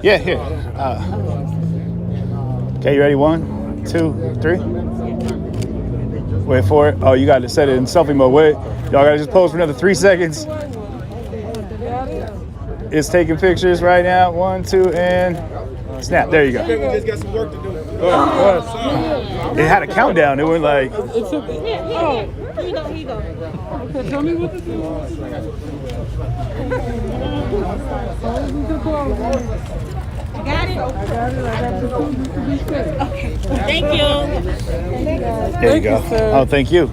Yeah, here. Okay, you ready? 1, 2, 3. Wait for it. Oh, you got to set it in selfie mode. Wait. Y'all got to just pose for another 3 seconds. It's taking pictures right now. 1, 2, and snap. There you go. We just got some work to do. It had a countdown. It went like. Here you go. Okay, tell me what to do. Got it? I got to be safe. Okay. Thank you. There you go. Oh, thank you.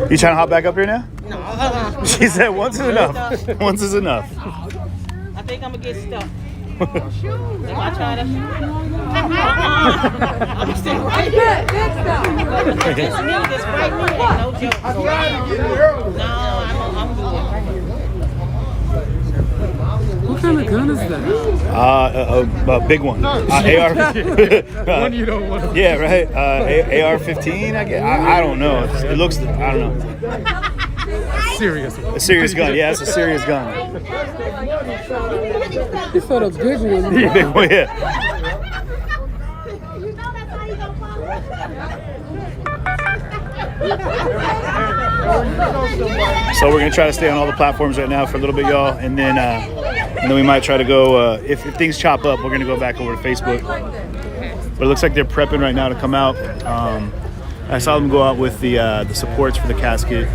You trying to hop back up here now? No. She said once is enough. Once is enough. I think I'm going to get stuck. If I try to... I'm sitting right here. This meat is right here. No joke. No, I'm good. What kind of gun is that? A big one. AR. One you don't want to. Yeah, right. AR-15. I guess. I don't know. It looks. I don't know. Serious. A serious gun. Yeah, it's a serious gun. It's not a big one. Big one. Yeah. So we're gonna try to stay on all the platforms right now for a little bit, y'all, and then we might try to go. If things chop up, we're gonna go back over to Facebook. But it looks like they're prepping right now to come out. I saw them go out with the supports for the casket,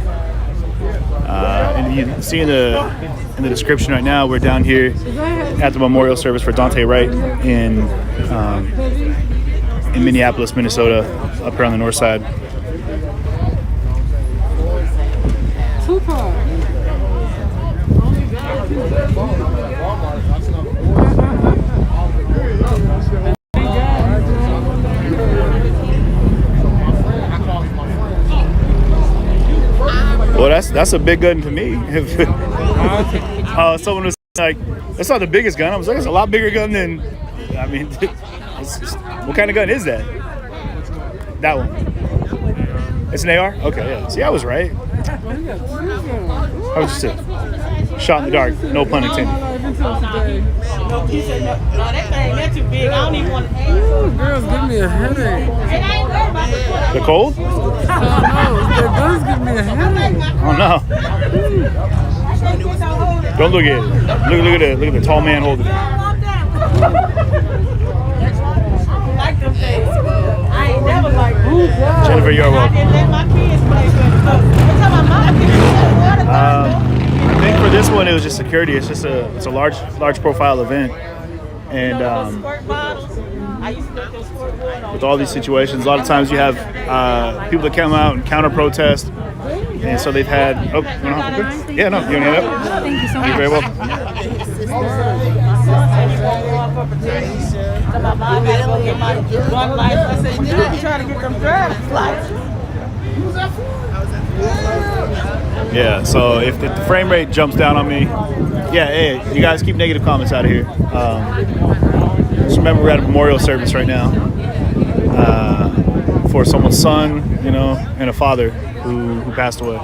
and you can see in the description right now. We're down here at the memorial service for Daunte Wright in Minneapolis, Minnesota, up here on the north side. Tupac. Well, that's a big gun to me. Someone was like, "That's not the biggest gun." I was like, "It's a lot bigger gun than." I mean, what kind of gun is that? That one. It's an AR. Okay, yeah. See, I was right. I was just a shot in the dark. No pun intended. He said, no, that thing, that's too big. I don't even want to. Girls give me a headache. And I ain't worried about the The cold? Oh no, that does give me a headache. Oh no! Don't look at it. Look at the tall man holding it. like them things. I ain't never liked them. Jennifer, you're I welcome. didn't let my kids play with them. Every time my mama gets water, I think for this one it was just security. It's just a large profile event, and squirt bottles. I used to get those squirt water. with all these situations, a lot of times you have people that come out and counter protest, and so they've had. Oh, yeah, no, you want to get up? Thank you so much. You're very welcome. My mom had to go get my gun license. I said, you need to be trying to get them driver's license. Yeah, so if the frame rate jumps down on me, yeah, hey, you guys keep negative comments out of here. Just remember we're at a memorial service right now for someone's son, and a father who passed away.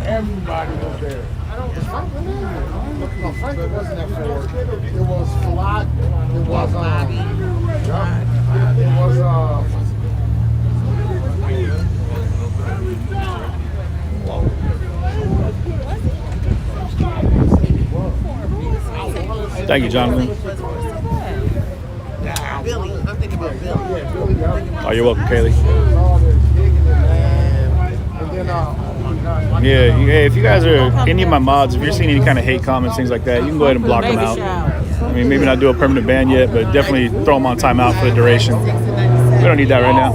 Everybody was there. No, Franklin wasn't at Ford. It was Flat. It was Bobby. It was Thank you, Jonathan. Billy. I'm thinking about Billy. Oh, you're welcome, Kaylee. And then, Yeah, if you guys are any of my mods, if you're seeing any kind of hate comments, things like that, you can go ahead and block them out. I mean, maybe not do a permanent ban yet, but definitely throw them on timeout for the duration. We don't need that right now.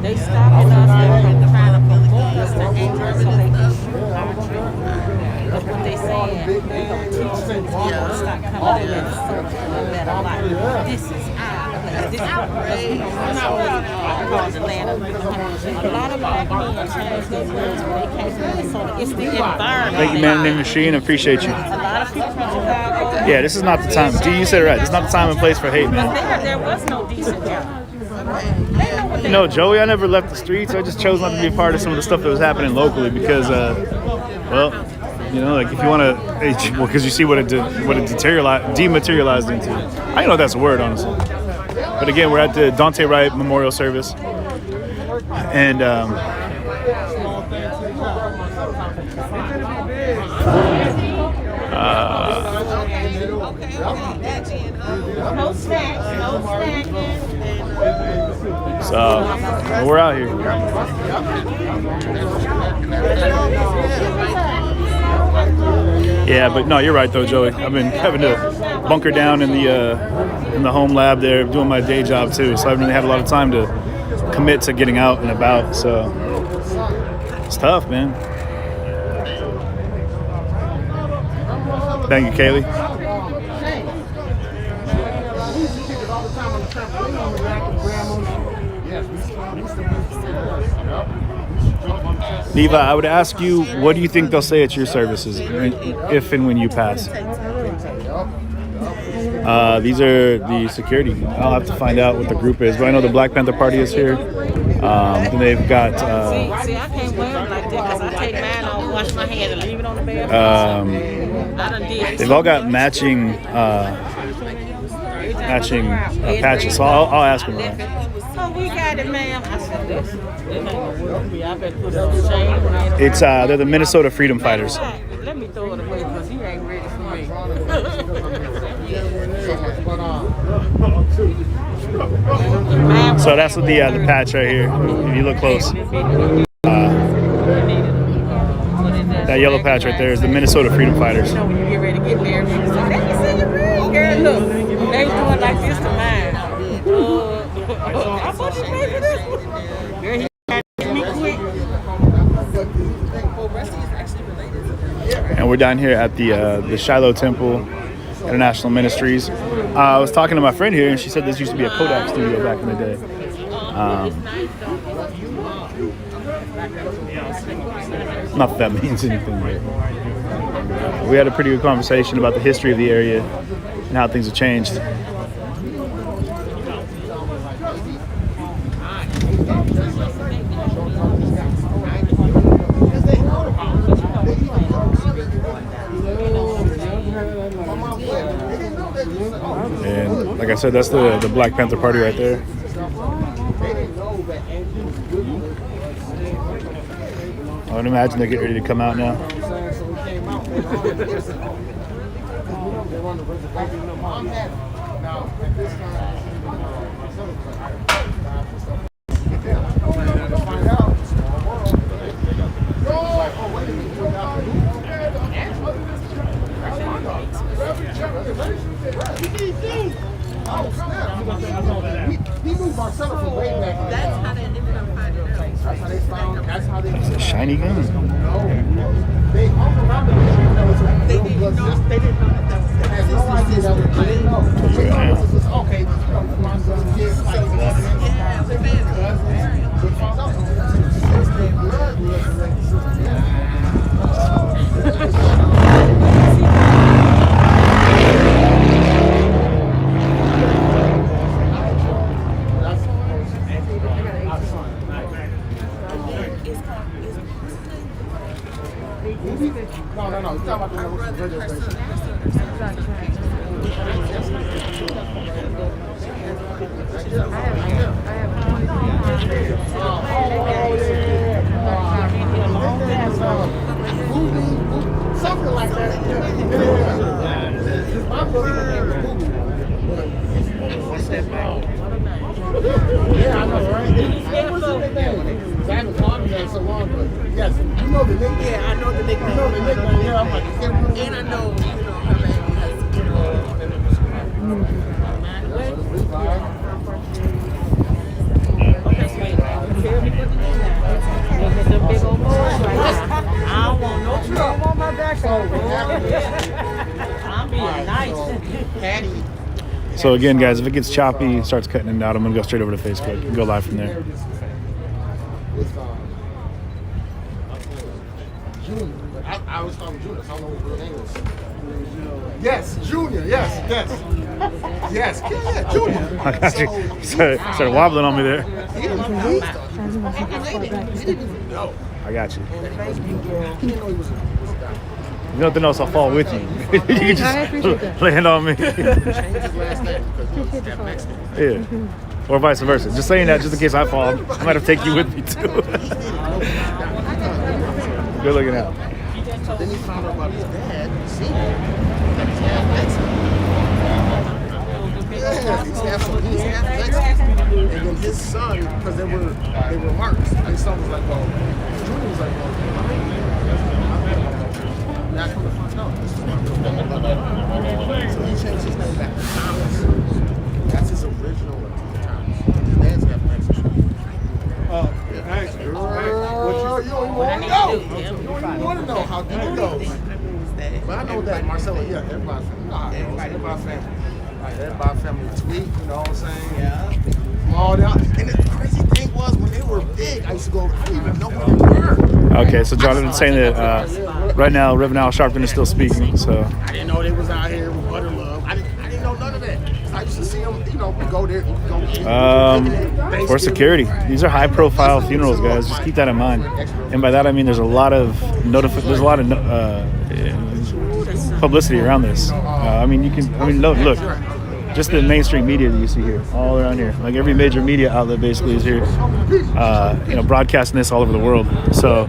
They stopped us from trying to pull the guns to anger so they can shoot our children. That's what they saying. They're going to teach them to stop coming in and search for a better life. This is our place. This is our place. Called Atlanta. A lot of black men changed their words when they came to Minnesota. It's the environment. Thank you, man, in the machine. I appreciate you. A lot of people from Chicago Yeah, this is not the time. G, you said it right. This is not the time and place for hate, man. There was no decent job. You know, Joey, I never left the streets. I just chose not to be a part of some of the stuff that was happening locally because, well, you know, like if you want to, well, because you see what it dematerialized into. I don't know if that's a word, honestly. But again, we're at the Daunte Wright Memorial Service, and No snacks, no snacking. so we're out here. Yeah, but no, you're right though, Joey. I've been having to bunker down in the home lab there, doing my day job too. So I haven't really had a lot of time to commit to getting out and about. So it's tough, man. Thank you, Kaylee. Levi, I would ask you, what do you think they'll say at your services if and when you pass? These are the security. I'll have to find out what the group is, but I know the Black Panther Party is here. Then they've got. See, I can't wear them like that because I take mine off, wash my hands, and leave it on the bed. They've all got matching patches, so I'll ask them. Oh, we got it, ma'am. I said, this ain't gonna work for me. I better put it on the chain. It's they're the Minnesota Freedom Fighters. Let me throw it away because he ain't ready for me. So that's what the patch right here. If you look close, that yellow patch right there is the Minnesota Freedom Fighters. You know, when you get ready to get there, people say, let me see your ring, girl. Look, they doing like this to mine. I thought you paid for this one. Girl, he had to get me quick. And we're down here at the Shiloh Temple International Ministries. I was talking to my friend here, and she said this used to be a Kodak studio back in the day. Not that that means anything, but we had a pretty good conversation about the history of the area and how things have changed. And like I said, that's the Black Panther Party right there. I would imagine they're getting ready to come out now. He moved Marcella from way back. That's how they ended up finding out. That's how they found. That's how they. That's a shiny gun. They all around them. They didn't know that that was. They had no idea that was. They didn't know. They thought it was just okay. My son's kids like yeah, we made it. But found out No. It's not about the radio station. Something like that. Yeah, I know, right? I haven't talked to them so long, but yes, you know the nickname. Yeah, I know the nickname. You know the nickname. Yeah, I'm like, and I know, her name has, I don't want no trouble on my back. I'm being nice. Patty. So again, guys, if it gets choppy, starts cutting it out, I'm gonna go straight over to Facebook and go live from there. June. I was talking June. I don't know what her name is. Yes, Junior. Yes. Yes, yeah, Junior. I got you. Started wobbling on me there. He didn't even know. I got you. He didn't know he was a guy. If nothing else, I'll fall with you. You can just land on me. Changed his last name because he was that Mexican. Yeah. Or vice versa. Just saying that just in case I fall, I might have to take you with me too. Good looking out. Then he found out about his dad, senior, that his half Mexican. Yeah, he's half Mexican. And then his son, because they were marks. His son was like, well, Junior was like, well, now I come to find out, this is my real name. So he changed his name back to Thomas. That's his original Thomas. His dad's half Mexican. Thanks, girl. You don't want to know. You don't want to know how deep it goes. But I know that Marcella, yeah, everybody's family. Everybody's family. Like, everybody's family tweet, you know what I'm saying? Yeah. All that. And the crazy thing was, when they were big, I used to go, I didn't even know who they were. Okay, so Jonathan's saying that right now Reverend Al Sharpton is still speaking. So I didn't know they was out here with butter love. I didn't know none of that. I used to see them, you know, go there, for security. These are high-profile funerals, guys. Just keep that in mind. And by that I mean there's a lot of publicity around this. Look, just the mainstream media that you see here, all around here. Like every major media outlet basically is here, broadcasting this all over the world. So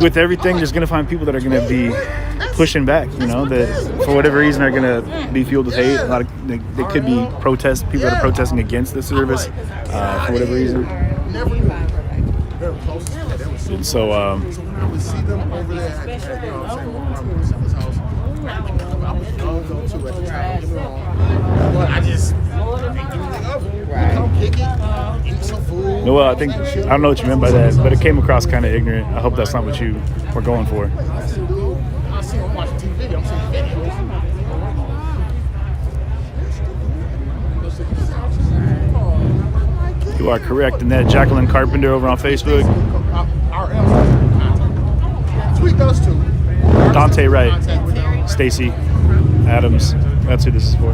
with everything, there's going to find people that are going to be pushing back, you know, that for whatever reason are going to be fueled with hate. A lot of they could be people that are protesting against the service for whatever reason. And so I would see them over there at you know what I'm saying, Marcella's house. I would love them too at the time. But I just think anything of it. Come kick it, eat some food. No, I don't know what you meant by that, but it came across kind of ignorant. I hope that's not what you were going for. I see them watching TV. I'm seeing videos. You are correct in that. Jacqueline Carpenter over on Facebook. Tweet those two. Daunte Wright, Stacy Adams. That's who this is for.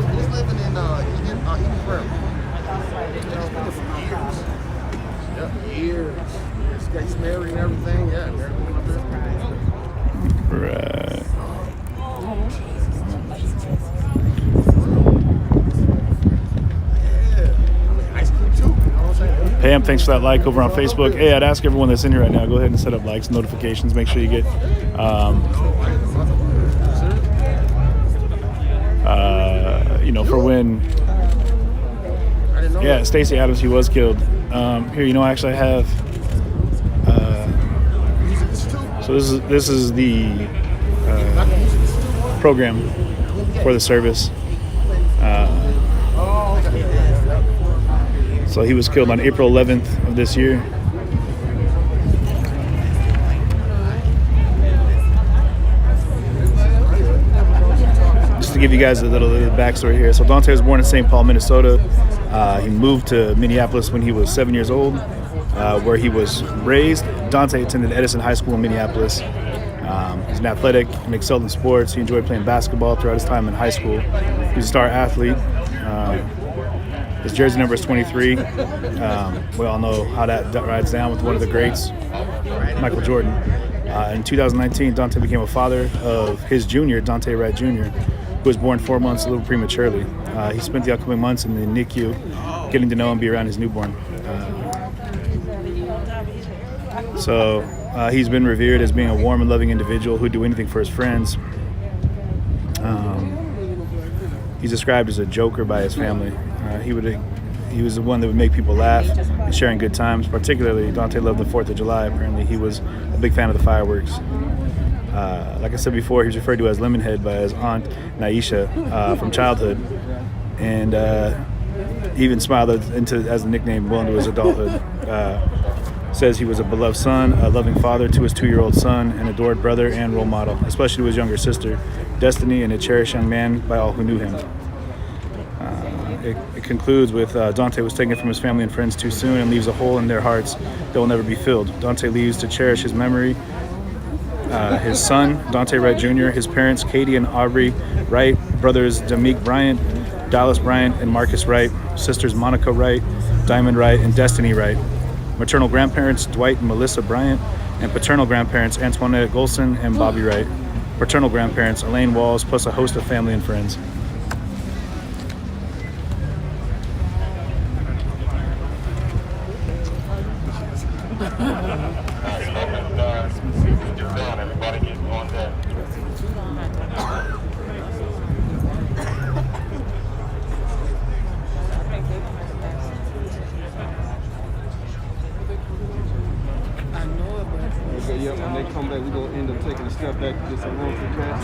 He's living in Eden Prairie. Years. He's married and everything. Yeah, married up there. Right. Ice cream too. You know what I'm saying? Pam, thanks for that like over on Facebook. Hey, I'd ask everyone that's in here right now, go ahead and set up likes, notifications. Make sure you get, for when, yeah, Stacey Adams, he was killed. Here, actually I have, so this is the program for the service. So he was killed on April 11th of this year. Just to give you guys a little backstory here. So Daunte was born in St. Paul, Minnesota. He moved to Minneapolis when he was 7 years old, where he was raised. Daunte attended Edison High School in Minneapolis. He's an athletic and excelled in sports. He enjoyed playing basketball throughout his time in high school. He was a star athlete. His jersey number is 23. We all know how that rides down with one of the greats, Michael Jordan. In 2019, Daunte became a father of his junior, Daunte Wright Jr., who was born 4 months a little prematurely. He spent the upcoming months in the NICU getting to know and be around his newborn. So he's been revered as being a warm and loving individual who'd do anything for his friends. He's described as a joker by his family. He was the one that would make people laugh and sharing good times. Particularly, Daunte loved the 4th of July. Apparently, he was a big fan of the fireworks. Like I said before, he was referred to as Lemonhead by his aunt Naisha from childhood. And He even smiled as a nickname well into his adulthood. Says he was a beloved son, a loving father to his 2-year-old son, an adored brother and role model, especially to his younger sister, Destiny, and a cherished young man by all who knew him. It concludes with Daunte was taken from his family and friends too soon and leaves a hole in their hearts that will never be filled. Daunte leaves to cherish his memory, his son, Daunte Wright Jr., his parents, Katie and Aubrey Wright, brothers Damique Bryant, Dallas Bryant, and Marcus Wright, sisters Monica Wright, Diamond Wright, and Destiny Wright, maternal grandparents Dwight and Melissa Bryant, and paternal grandparents Antoinette Golson and Bobby Wright, paternal grandparents Elaine Walls, plus a host of family and friends. Yep, when they come back, we're going to end up taking a step back to get some room for cash.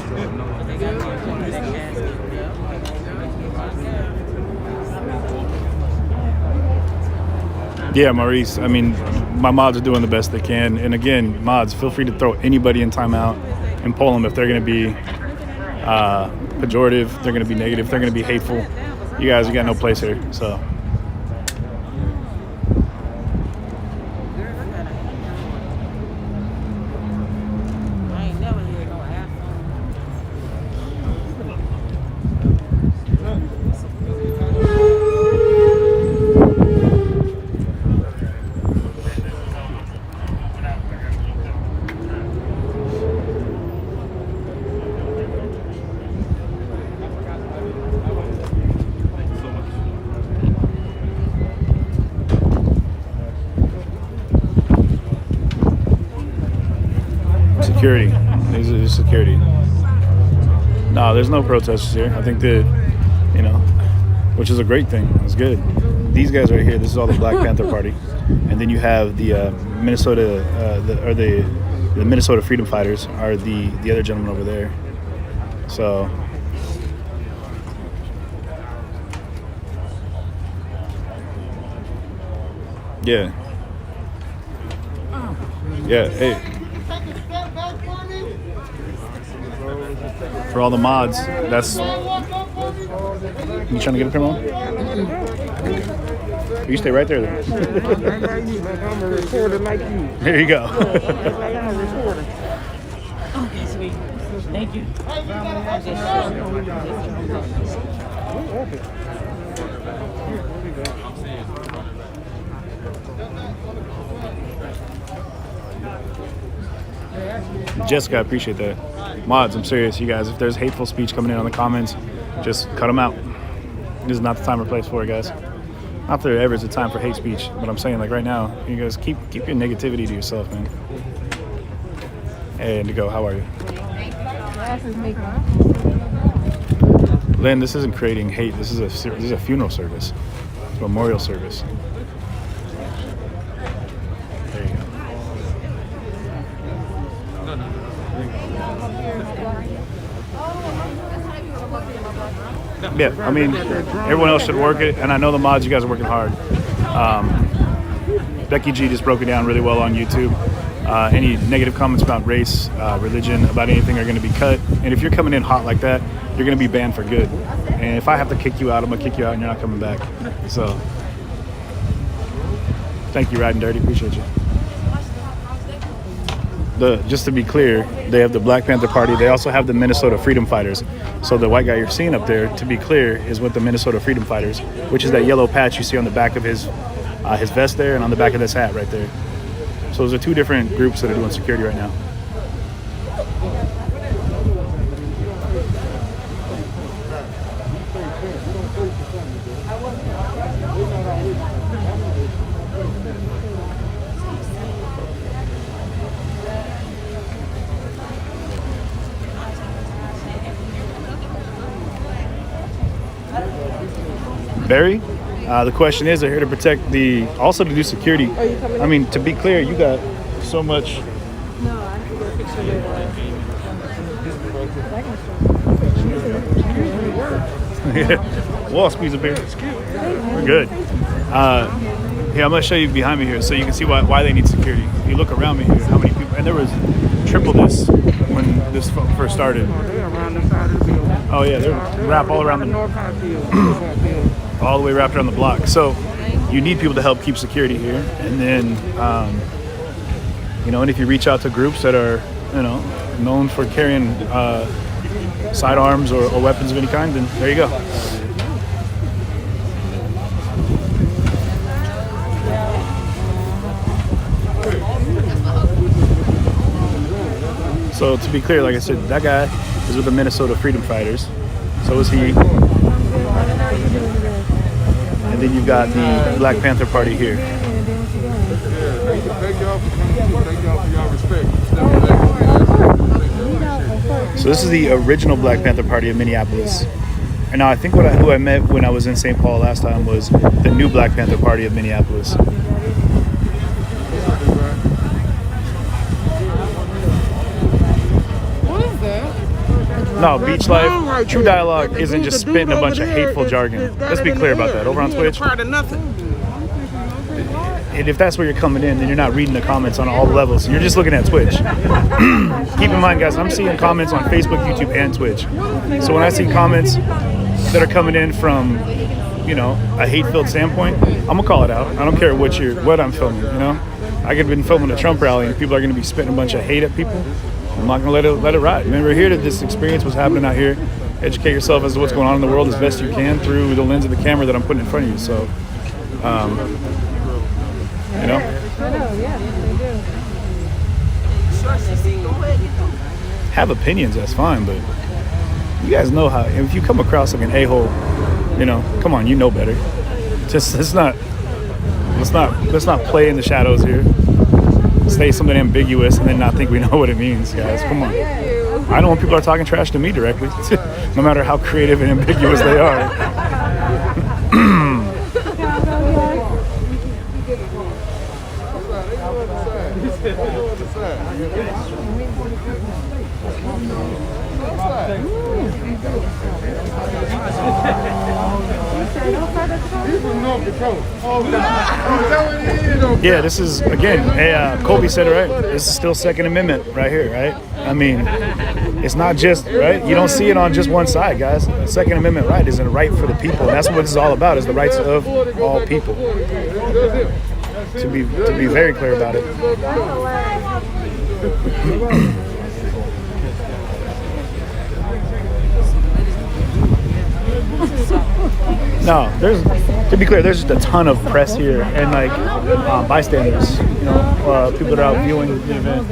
Yeah, Maurice, I mean, my mods are doing the best they can. And again, mods, feel free to throw anybody in timeout and pull them if they're going to be pejorative, they're going to be negative, they're going to be hateful. You guys, you got no place here, so. Security. These are security. No, there's no protesters here. I think that, you know, which is a great thing. It's good. These guys right here, this is all the Black Panther Party. And then you have the Minnesota, the Minnesota Freedom Fighters are the other gentleman over there. So. Yeah. Yeah, hey. For all the mods, that's... You trying to get a camera on? You stay right there then. I'm a reporter like you. There you go. Okay, sweet. Thank you. Jessica, I appreciate that. Mods, I'm serious, you guys. If there's hateful speech coming in on the comments, just cut them out. This is not the time or place for it, guys. Not that there ever is a time for hate speech, but I'm saying, like, right now, you guys keep your negativity to yourself, man. Hey, Indigo, how are you? Lynn, this isn't creating hate. This is a funeral service. It's a memorial service. There you go. Yeah, I mean, everyone else should work it, and I know the mods, you guys are working hard. Becky G just broke it down really well on YouTube. Any negative comments about race, religion, about anything are going to be cut. And if you're coming in hot like that, you're going to be banned for good. And if I have to kick you out, I'm going to kick you out and you're not coming back. So, thank you, Riding Dirty. Appreciate you. Just to be clear, they have the Black Panther Party. They also have the Minnesota Freedom Fighters. So the white guy you're seeing up there, to be clear, is with the Minnesota Freedom Fighters, which is that yellow patch you see on the back of his vest there and on the back of this hat right there. So those are two different groups that are doing security right now. Barry, the question is, they're here to protect also to do security. I mean, to be clear, you got so much. No, I can get a picture later. Yeah. Wall squeeze a beer. We're good. Here, I'm gonna show you behind me here, so you can see why they need security. If you look around me here, how many people? And there was triple this when this first started. Oh yeah, they're wrapped all around the all the way wrapped around the block. So you need people to help keep security here, and then you know, and if you reach out to groups that are, you know, known for carrying sidearms or weapons of any kind, then there you go. So to be clear, like I said, that guy is with the Minnesota Freedom Fighters. So is he. And then you've got the Black Panther Party here. So this is the original Black Panther Party of Minneapolis. And now I think who I met when I was in St. Paul last time was the new Black Panther Party of Minneapolis. No, Beach Life, True Dialogue isn't just spitting a bunch of hateful jargon. Let's be clear about that. Over on Twitch, and if that's where you're coming in, then you're not reading the comments on all levels. You're just looking at Twitch. Keep in mind, guys, I'm seeing comments on Facebook, YouTube, and Twitch. So when I see comments that are coming in from, you know, a hate-filled standpoint, I'm gonna call it out. I don't care what I'm filming. You know, I could have been filming a Trump rally, and people are gonna be spitting a bunch of hate at people. I'm not gonna let it ride. Remember, here that this experience was happening out here. Educate yourself as to what's going on in the world as best you can through the lens of the camera that I'm putting in front of you. So, you know. Have opinions, that's fine, but you guys know how. If you come across like an a-hole, you know, come on, you know better. Just let's not play in the shadows here. Say something ambiguous and then not think we know what it means, guys. Come on. I know when people are talking trash to me directly, no matter how creative and ambiguous they are. Yeah, this is, again, Colby said it right. This is still Second Amendment right here, right? I mean, it's not just, right? You don't see it on just one side, guys. Second Amendment right is a right for the people. And that's what this is all about, is the rights of all people. To be very clear about it. No, to be clear, there's just a ton of press here and like bystanders, you know, people that are out viewing the event.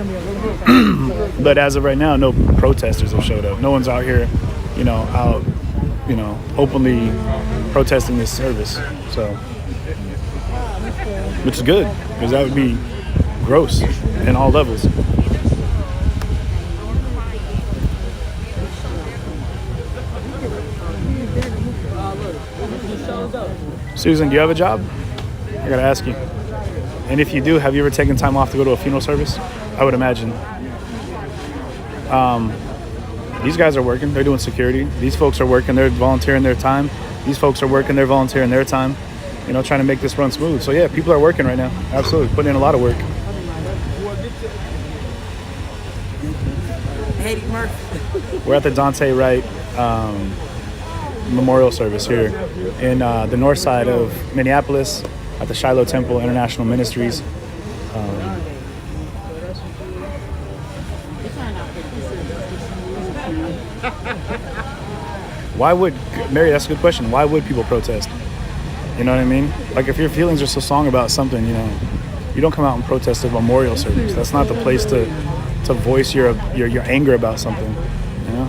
But as of right now, no protesters have showed up. No one's out here, you know, openly protesting this service. So, which is good, because that would be gross in all levels. Susan, do you have a job? I gotta ask you. And if you do, have you ever taken time off to go to a funeral service? I would imagine. These guys are working. They're doing security. These folks are working. They're volunteering their time. These folks are working. They're volunteering their time. You know, trying to make this run smooth. So yeah, people are working right now. Absolutely, putting in a lot of work. We're at the Daunte Wright memorial service here in the north side of Minneapolis at the Shiloh Temple International Ministries. Why would, Mary, that's a good question. Why would people protest? You know what I mean? Like, if your feelings are so strong about something, you know, you don't come out and protest a memorial service. That's not the place to voice your anger about something, you know?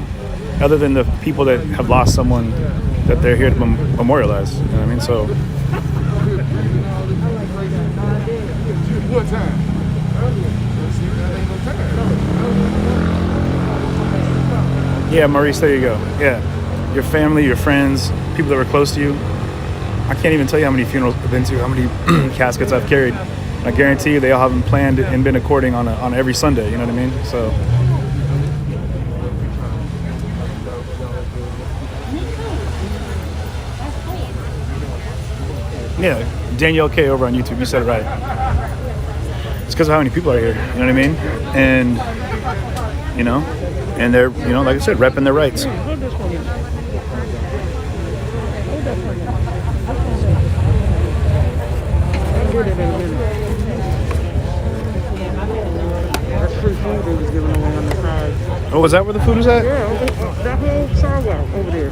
Other than the people that have lost someone that they're here to memorialize, you know what I mean? So. Yeah, Maurice, there you go. Yeah, your family, your friends, people that were close to you. I can't even tell you how many funerals I've been to, how many caskets I've carried. I guarantee you they all have been planned and been according on every Sunday, you know what I mean? So. Yeah, Danielle K over on YouTube. You said it right. It's because of how many people are here. You know what I mean? And you know, and they're, you know, like I said, repping their rights. Oh, was that where the food was at? Yeah, that whole sidewalk over there.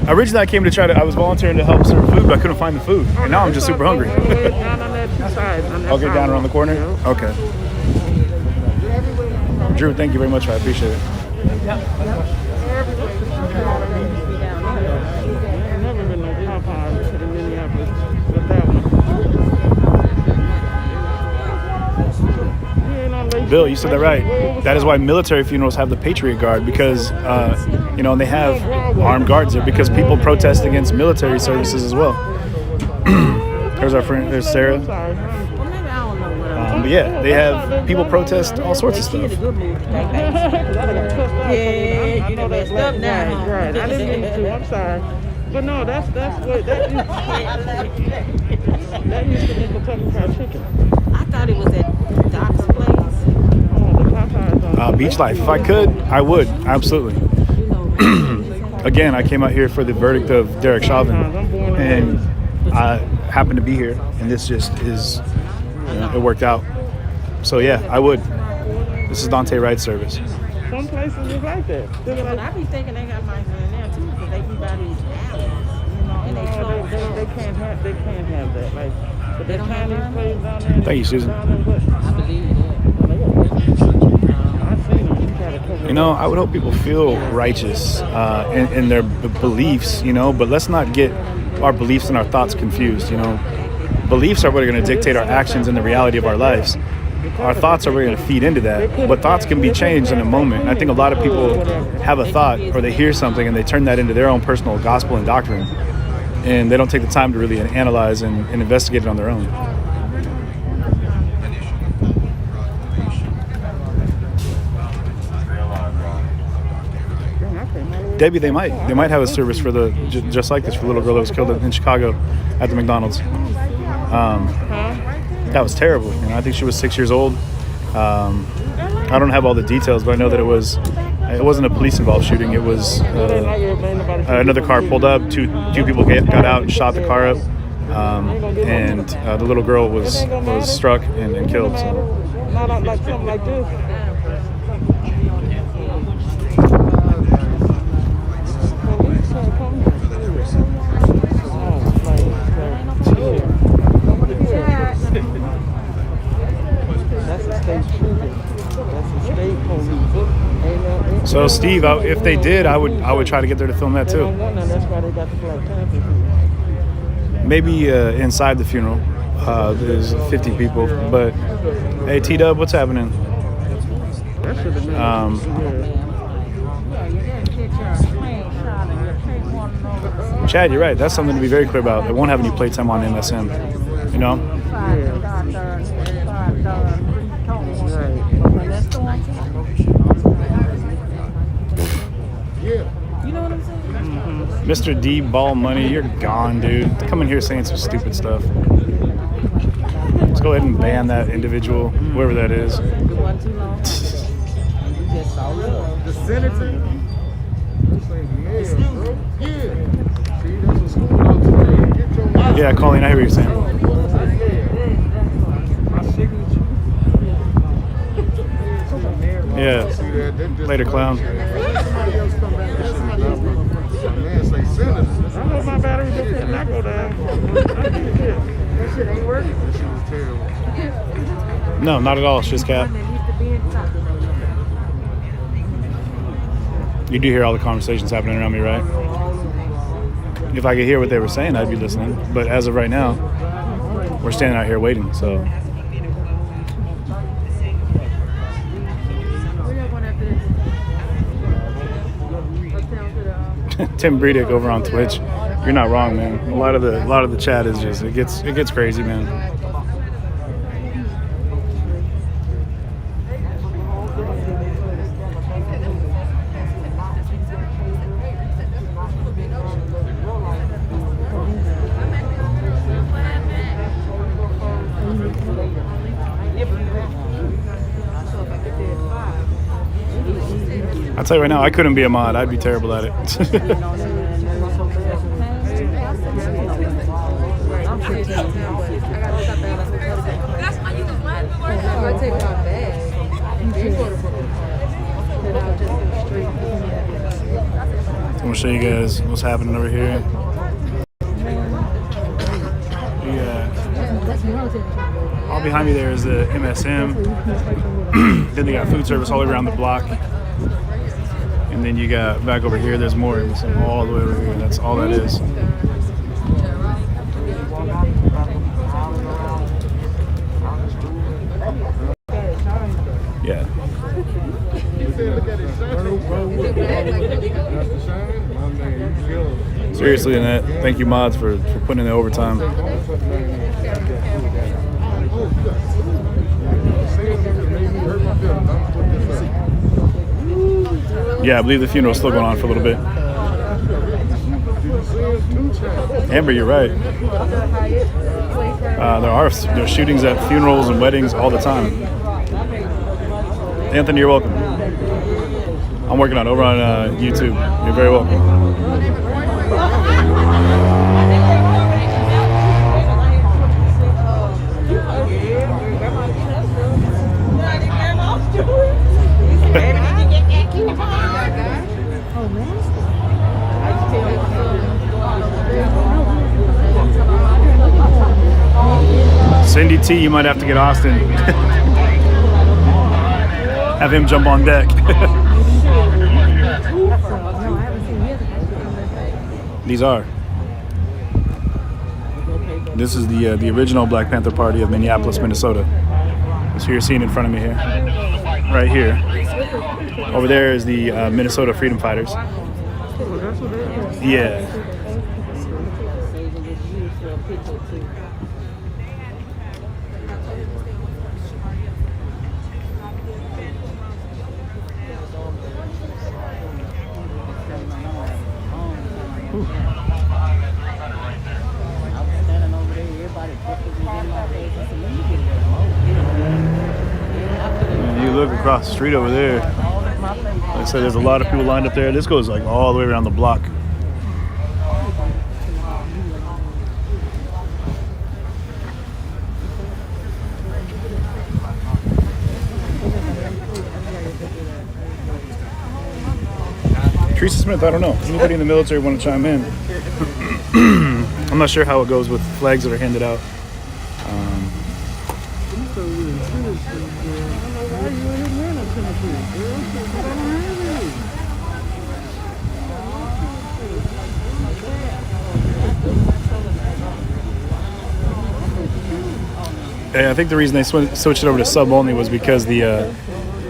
Originally, I came to I was volunteering to help serve food, but I couldn't find the food. And now I'm just super hungry. I'll get down around the corner? Okay. Drew, thank you very much. I appreciate it. Bill, you said that right. That is why military funerals have the Patriot Guard, because, you know, and they have armed guards there because people protest against military services as well. There's our friend, there's Sarah. But yeah, they have people protest all sorts of stuff. Yeah, you know that's up now. Right, I didn't mean to. I'm sorry. But no, that's what that used to be Kentucky Fried Chicken. I thought it was at Doc's place. Beach life. If I could, I would. Absolutely. Again, I came out here for the verdict of Derek Chauvin, and I happened to be here, and this just is, you know, it worked out. So yeah, I would. This is Daunte Wright's service. Some places is like that. But I be thinking they got mice in there too, because they be by these alleys, you know, and they close. They can't have that. Like, but they don't have Chinese none? place down there. Thank you, Susan. I believe that. You know, I would hope people feel righteous in their beliefs, you know, but let's not get our beliefs and our thoughts confused, you know. Beliefs are what are going to dictate our actions and the reality of our lives. Our thoughts are really going to feed into that, but thoughts can be changed in a moment. And I think a lot of people have a thought or they hear something and they turn that into their own personal gospel and doctrine, and they don't take the time to really analyze and investigate it on their own. Debbie, they might have a service for the just like this for the little girl that was killed in Chicago at the McDonald's. That was terrible. You know, I think she was 6 years old. I don't have all the details, but I know that it wasn't a police involved shooting. It was another car pulled up. Two people got out and shot the car up, and the little girl was struck and killed. So. Not like something like this. So Steve, if they did, I would try to get there to film that too. That's why they got the Black Panthers. Maybe inside the funeral, there's 50 people. But hey, T-Dub, what's happening? Chad, you're right. That's something to be very clear about. It won't have any playtime on MSM. You know. You know what I'm saying? Mr. D Ball Money, you're gone, dude. Come in here saying some stupid stuff. Let's go ahead and ban that individual, whoever that is. It wasn't too long. You just saw love. The senator. Yeah, Colleen, I hear what you're saying. Yeah. Later, clown. I hope my battery did not go down. That shit ain't working. That shit was terrible. No, not at all. It's just Cap. You do hear all the conversations happening around me, right? If I could hear what they were saying, I'd be listening. But as of right now, we're standing out here waiting, so. Tim Breedick over on Twitch. You're not wrong, man. A lot of the chat is just it gets crazy, man. I'll tell you right now, I couldn't be a mod. I'd be terrible at it. I'm gonna show you guys what's happening over here. All behind me there is the MSM. Then they got food service all the way around the block. And then you got back over here, there's more MSM all the way over here. That's all that is. Yeah. Seriously, Annette, thank you mods for putting in the overtime. Yeah, I believe the funeral's still going on for a little bit. Amber, you're right. There's shootings at funerals and weddings all the time. Anthony, you're welcome. I'm working on it over on YouTube. You're very welcome. Cindy T, you might have to get Austin. Have him jump on deck. These are. This is the original Black Panther Party of Minneapolis, Minnesota. So you're seeing in front of me here. Right here. Over there is the Minnesota Freedom Fighters. Yeah. You look across the street over there. Like I said, there's a lot of people lined up there. This goes like all the way around the block. Teresa Smith, I don't know. Anybody in the military want to chime in? I'm not sure how it goes with flags that are handed out. I think the reason they switched it over to sub only was because I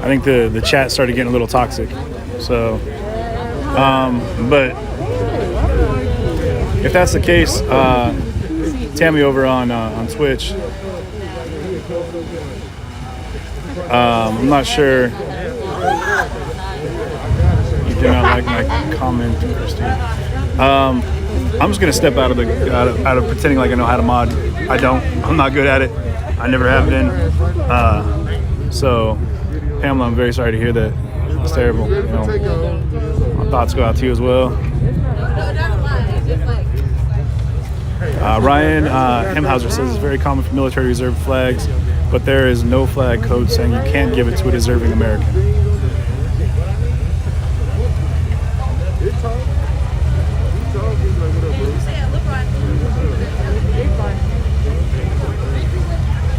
think the chat started getting a little toxic. So, but if that's the case, Tammy over on Twitch, I'm not sure. You do not like my comment, Christine. I'm just gonna step out of pretending like I know how to mod. I don't. I'm not good at it. I never have been. So, Pamela, I'm very sorry to hear that. It's terrible. You know, my thoughts go out to you as well. Ryan Hemhauser says it's very common for military reserve flags, but there is no flag code saying you can't give it to a deserving American.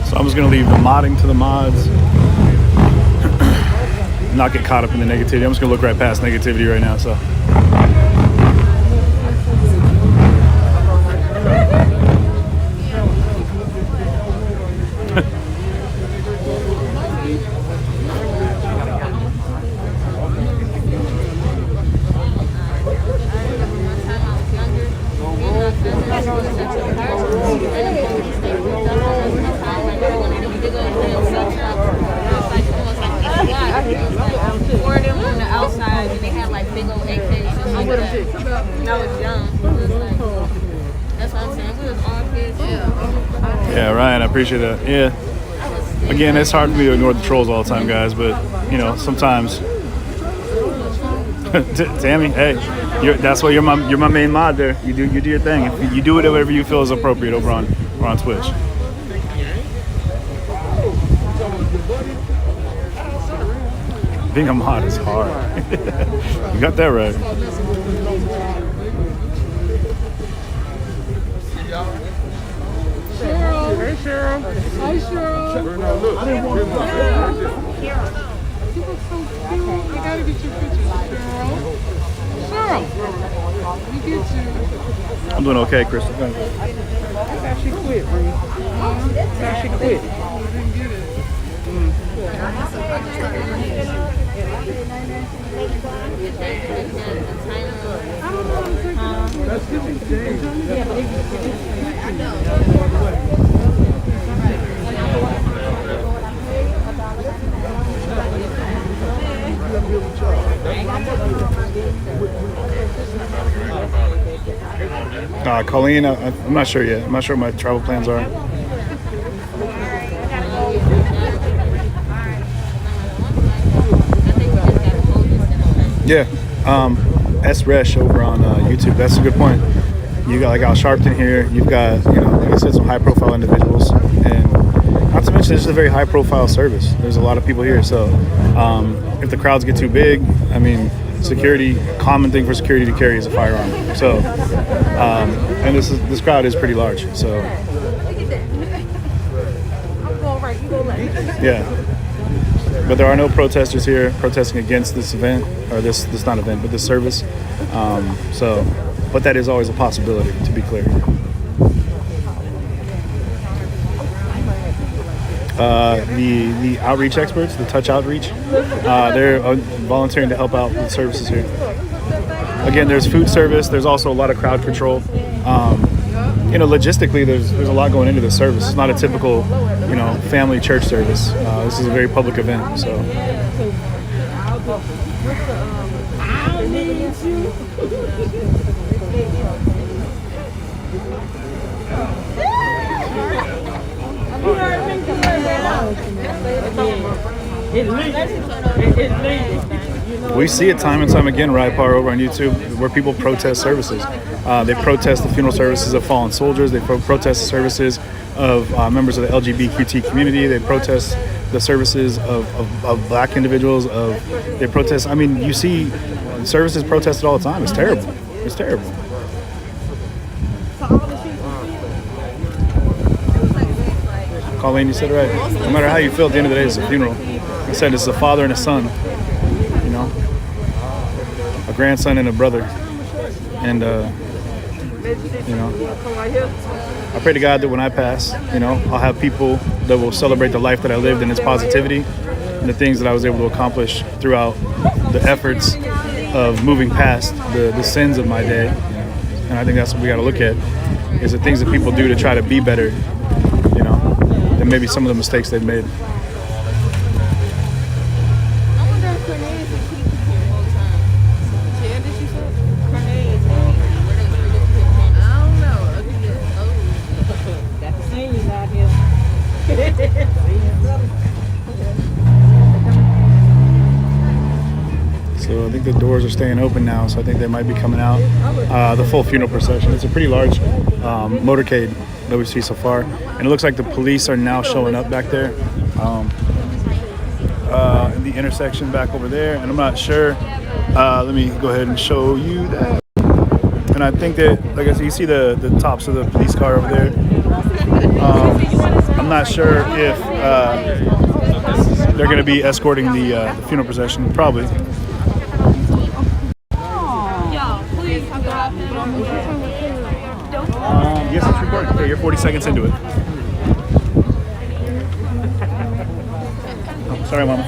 So I'm just going to leave the modding to the mods. Not get caught up in the negativity. I'm just going to look right past negativity right now. So. Yeah, Ryan, I appreciate that. Yeah. Again, it's hard for me to ignore the trolls all the time, guys, but, you know, sometimes Tammy, hey, that's why you're my main mod there. You do your thing. You do whatever you feel is appropriate over on Twitch. Being a mod is hard. You got that right. Hey, Cheryl. Hi, Cheryl. I didn't want to You look so cute. I gotta get your picture, Cheryl. Cheryl. Let me get you. I'm doing okay, Crystal. I thought she quit, Bree. I thought she quit. I didn't get it. Colleen, I'm not sure yet. I'm not sure what my travel plans are. Yeah, S-Resh over on YouTube. That's a good point. You got like Al Sharpton here. You've got, like I said, some high-profile individuals, and not to mention this is a very high-profile service. There's a lot of people here, so if the crowds get too big, I mean, security, common thing for security to carry is a firearm. So, and this crowd is pretty large. So, yeah. But there are no protesters here protesting against this event, or this not event, but this service. But that is always a possibility, to be clear. The outreach experts, the touch outreach, they're volunteering to help out with services here. Again, there's food service. There's also a lot of crowd control. Logistically, there's a lot going into this service. It's not a typical, family church service. This is a very public event, so. We see it time and time again, Rypar, over on YouTube, where people protest services. They protest the funeral services of fallen soldiers. They protest the services of members of the LGBTQ community. They protest the services of black individuals. They protest. I mean, you see services protested all the time. It's terrible. It's terrible. Colleen, you said it right. No matter how you feel, at the end of the day, it's a funeral. Like I said, it's a father and a son. A grandson and a brother. And, I pray to God that when I pass, I'll have people that will celebrate the life that I lived and its positivity and the things that I was able to accomplish throughout the efforts of moving past the sins of my day. And I think that's what we got to look at, is the things that people do to try to be better, than maybe some of the mistakes they've made. So I think the doors are staying open now, so I think they might be coming out. The full funeral procession. It's a pretty large motorcade that we see so far, and it looks like the police are now showing up back there in the intersection back over there. And I'm not sure. Let me go ahead and show you that. And I think that, like I said, you see the tops of the police car over there. I'm not sure if they're going to be escorting the funeral procession. Probably. Yes, it's recording. Okay, you're 40 seconds into it. Oh, sorry, Mama.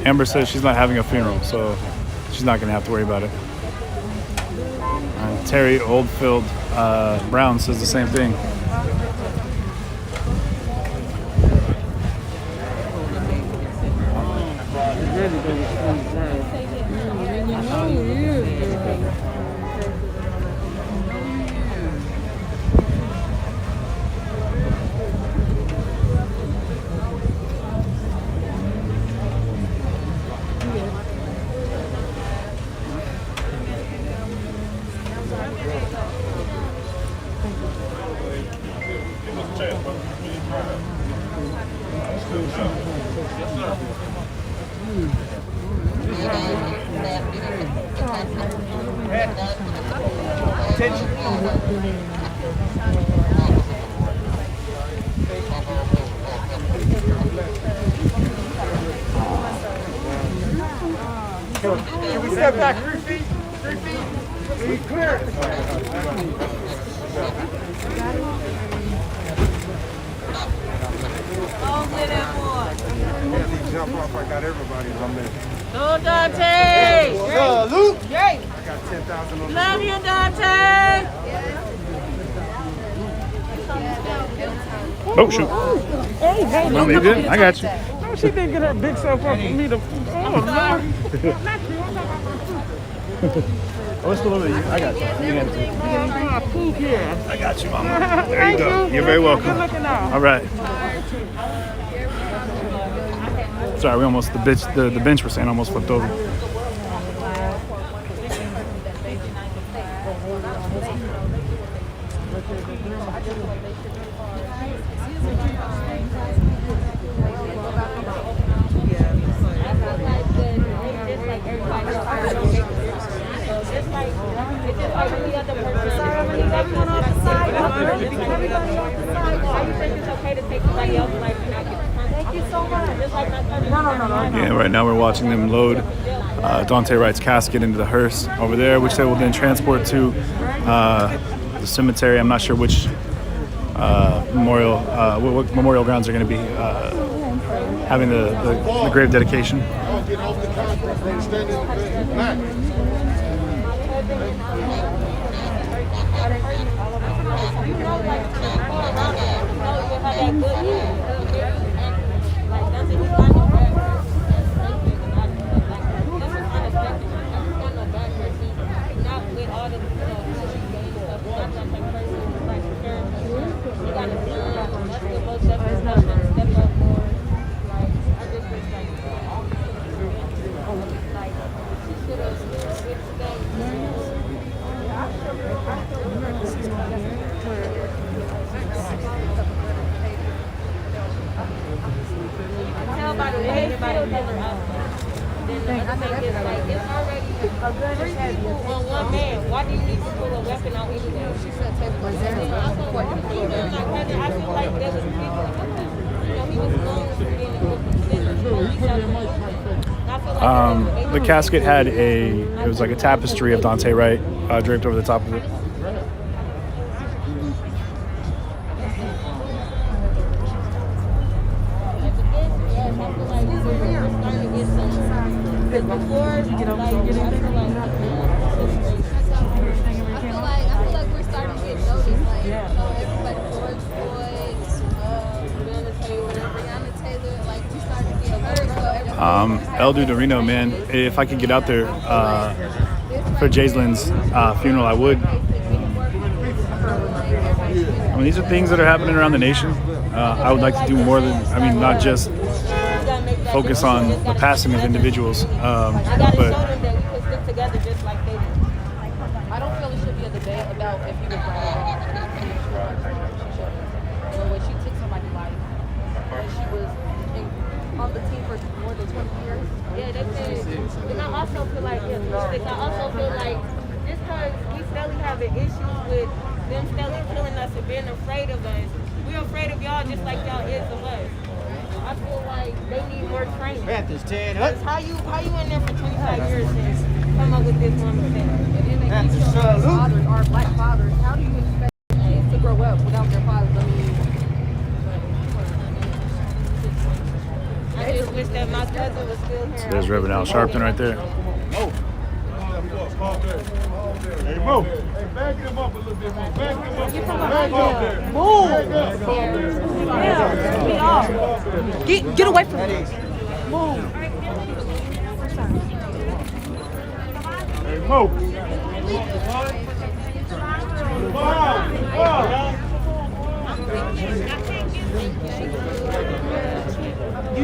Amber says she's not having a funeral, so she's not going to have to worry about it. Terry Oldfield Brown says the same thing. ready to go to sleep, right? Oh, yeah. Can we step back 3 feet? 3 feet? Be clear. Jump off, I got everybody on there. Go, Daunte! Salute! Yay! I got 10,000 on the Love you, Daunte! Oh shoot! No, you good? I got you. Oh, she didn't get her big self up for me to. Oh, no. Oh, it's a little bit. I got you. You got it. Poop here. I got you, mama. There Thank you go. you. You're very welcome. Good looking out. All right. Sorry, we almost the bench we're saying almost flipped over. Yeah, right now we're watching them load Daunte Wright's casket into the hearse over there, which they will then transport to the cemetery. I'm not sure which what memorial grounds are going to be having the grave dedication. Get off the contract and stand in the back. Why do you need to pull a weapon out anyway? She said take my I feel like there was people with him. You know, he was known for being a good The casket had it was like a tapestry of Daunte Wright draped over the top of it. Elder Dorino, man, if I could get out there for Jayslin's funeral, I would. I mean, these are things that are happening around the nation. I would like to do more than, not just focus on the passing of individuals, but I don't feel it should be a debate about if he was right or wrong. When she took somebody's life, when she was on the team for more than 20 years. Yeah, that's it. And I also feel like, just because we still having issues with them still killing us and being afraid of us, we're afraid of y'all just like y'all is of us. I feel like they need more training. Panthers, Ted. How you in there for 25 years and come up with this one thing? And then they keep showing fathers, our black fathers. How do you expect kids to grow up without their fathers? I just wish that my cousin was still here. there's Reverend Al Sharpton right there. Hey, Mo. Hey, back him up a little bit more. Back him up. Back up there. Get away from me. Move. You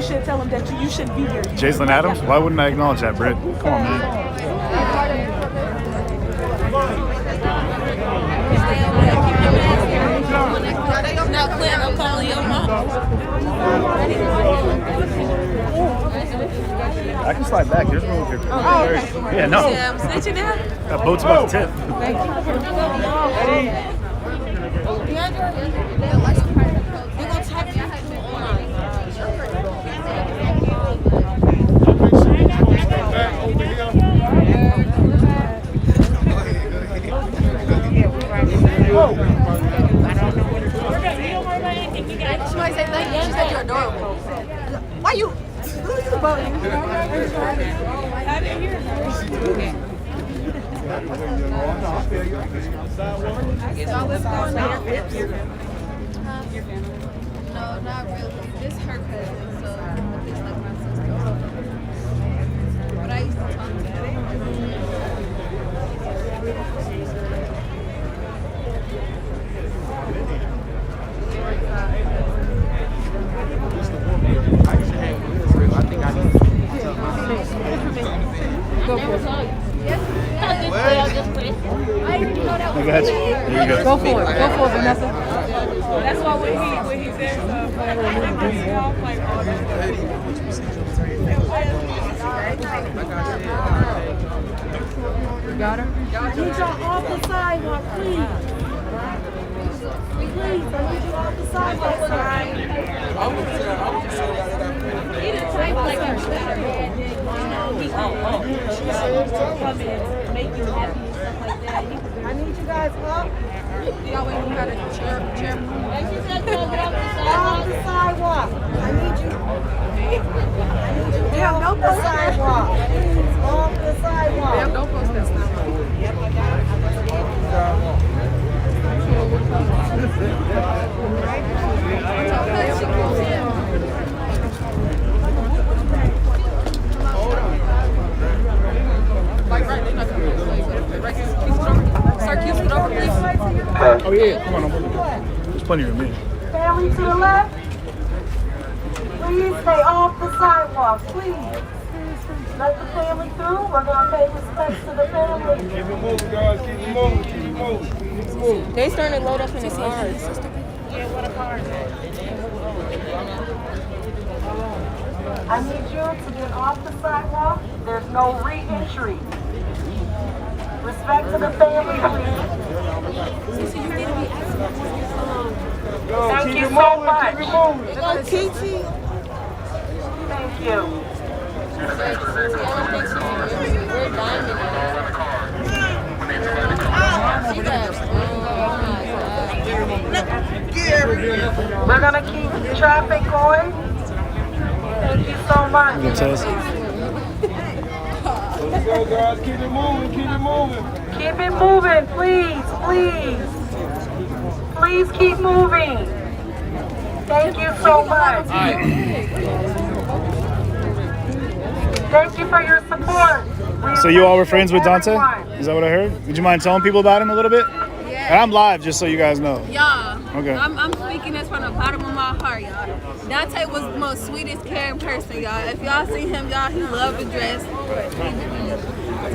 should tell him that you shouldn't be here. Jason Adams? Why wouldn't I acknowledge that, Britt? Come on, man. Now, Clint, I'm calling your mom. I can slide back. There's room here. Yeah, no. Yeah, I'm snitching now. That boat's about to tip. Somebody say thank you. She said you're adorable. Why you? No, not really. This is her cousin, so it's like my sister. But I used to talk to I got you. There you go. Go for it. Go for it, Vanessa. That's why when he said stuff, like, Got her? I need y'all off the sidewalk, please. Please, I need you off the sidewalk. He didn't type like a bad day. You know, he come in, make you happy and stuff like that. I need you guys up. He always knew how to chair. Off the sidewalk. I need you. Damn, don't post the sidewalk. Please, off the sidewalk. Damn, don't post that stuff. Like right there. Right here. Sir, can you scoot over, please? Oh, yeah. Come on. There's plenty of room. Family to the left. Please stay off the sidewalk, please. Let the family through. We're going to pay respects to the family. Keep it moving, guys. Keep it moving. Keep it moving. Keep it moving. they starting to load up in the cars. I need you to get off the sidewalk. There's no re-entry. Respect to the family, please. Thank you so much. Thank you. We're gonna keep traffic going. Thank you so much. Let's go, guys. Keep it moving. Keep it moving. Keep it moving, please, please. Please keep moving. Thank you so much. Thank you for your support. So you all were friends with Daunte? Everyone. Is that what I heard? Would you mind telling people about him a little bit? Yeah. And I'm live, just so you guys know. Y'all, Okay. I'm speaking this from the bottom of my heart, y'all. Daunte was the most sweetest, caring person, y'all. If y'all see him, y'all, he loved to dress.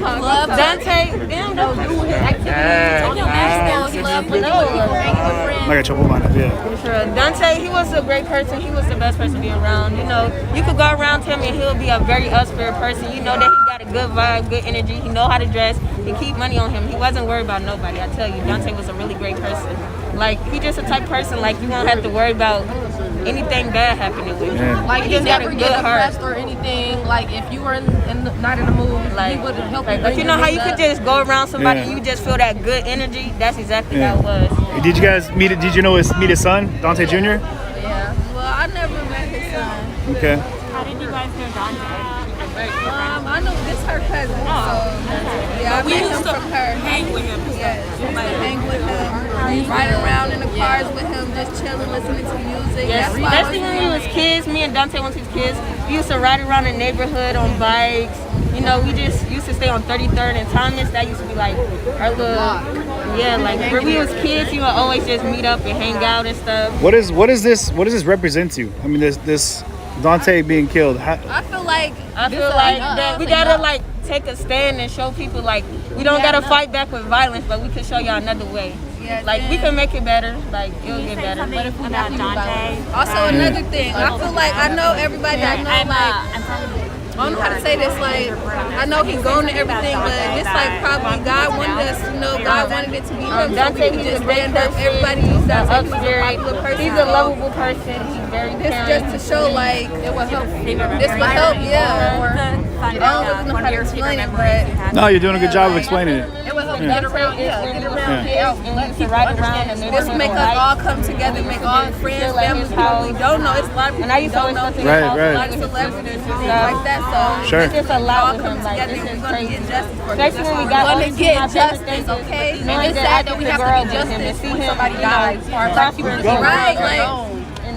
Love Daunte. Them don't do his activities. He loved to I got your mind up, yeah. Sure. Daunte, he was a great person. He was the best person to be around. You know, you could go around him and he'll be a very us-spirit person. You know that he got a good vibe, good energy. He know how to dress. He keep money on him. He wasn't worried about nobody. I tell you, Daunte was a really great person. Like, he just a type person, like, you won't have to worry about anything bad happening with him. Yeah. Like, He he just got a never good get heart. depressed or anything. Like, if you were not in the mood, Like, he would help you. like you know how you could just go around somebody Yeah. and you just feel that good energy? That's exactly Yeah. how it was. Hey, did you guys meet? Did you know meet his son, Daunte Jr.? Yeah. Well, I never met his son. Okay. How did you guys know Daunte? I know this her cousin. So, yeah, I we met used him to from her. hang with him. Yes, we used to hang with him. Ride around in the cars with him, just chilling, listening to music. Yes, That's why especially when we was kids, me and Daunte, once we was kids, we used to ride around the neighborhood on bikes, you know, we just used to stay on 33rd and Thomas. That used to be like our little, yeah, like when we was kids, you would always just meet up and hang out and stuff. What does this represent to you? I mean, this Daunte being killed. I feel like that we gotta like take a stand and show people like we don't gotta fight back with violence, but we can show y'all another way. Like we can make it better. Like it'll get better. What if we got Daunte? Also, another thing, I feel like I know everybody. I know like. I don't know how to say this, like, I know he's going to everything, but it's like probably God wanted us to know, God wanted it to be him, so we can just stand up, everybody use that, he's a popular person. He's a lovable person, he's very caring. This just to show, like, it will help. This will help, yeah. I don't know how to explain it, but... No, you're doing a good job of explaining it. It will help get around, get around to ride around and this will make us all come together, make all friends, family, people we don't know. It's a lot of people we don't know. Right. A lot of celebrities and things like that. So sure. It's just a lot with come him. Like, together. this is We're gonna crazy. get justice for Especially when we got we're gonna get justice, okay? And it's sad that we have to get justice when somebody dies. Right, like.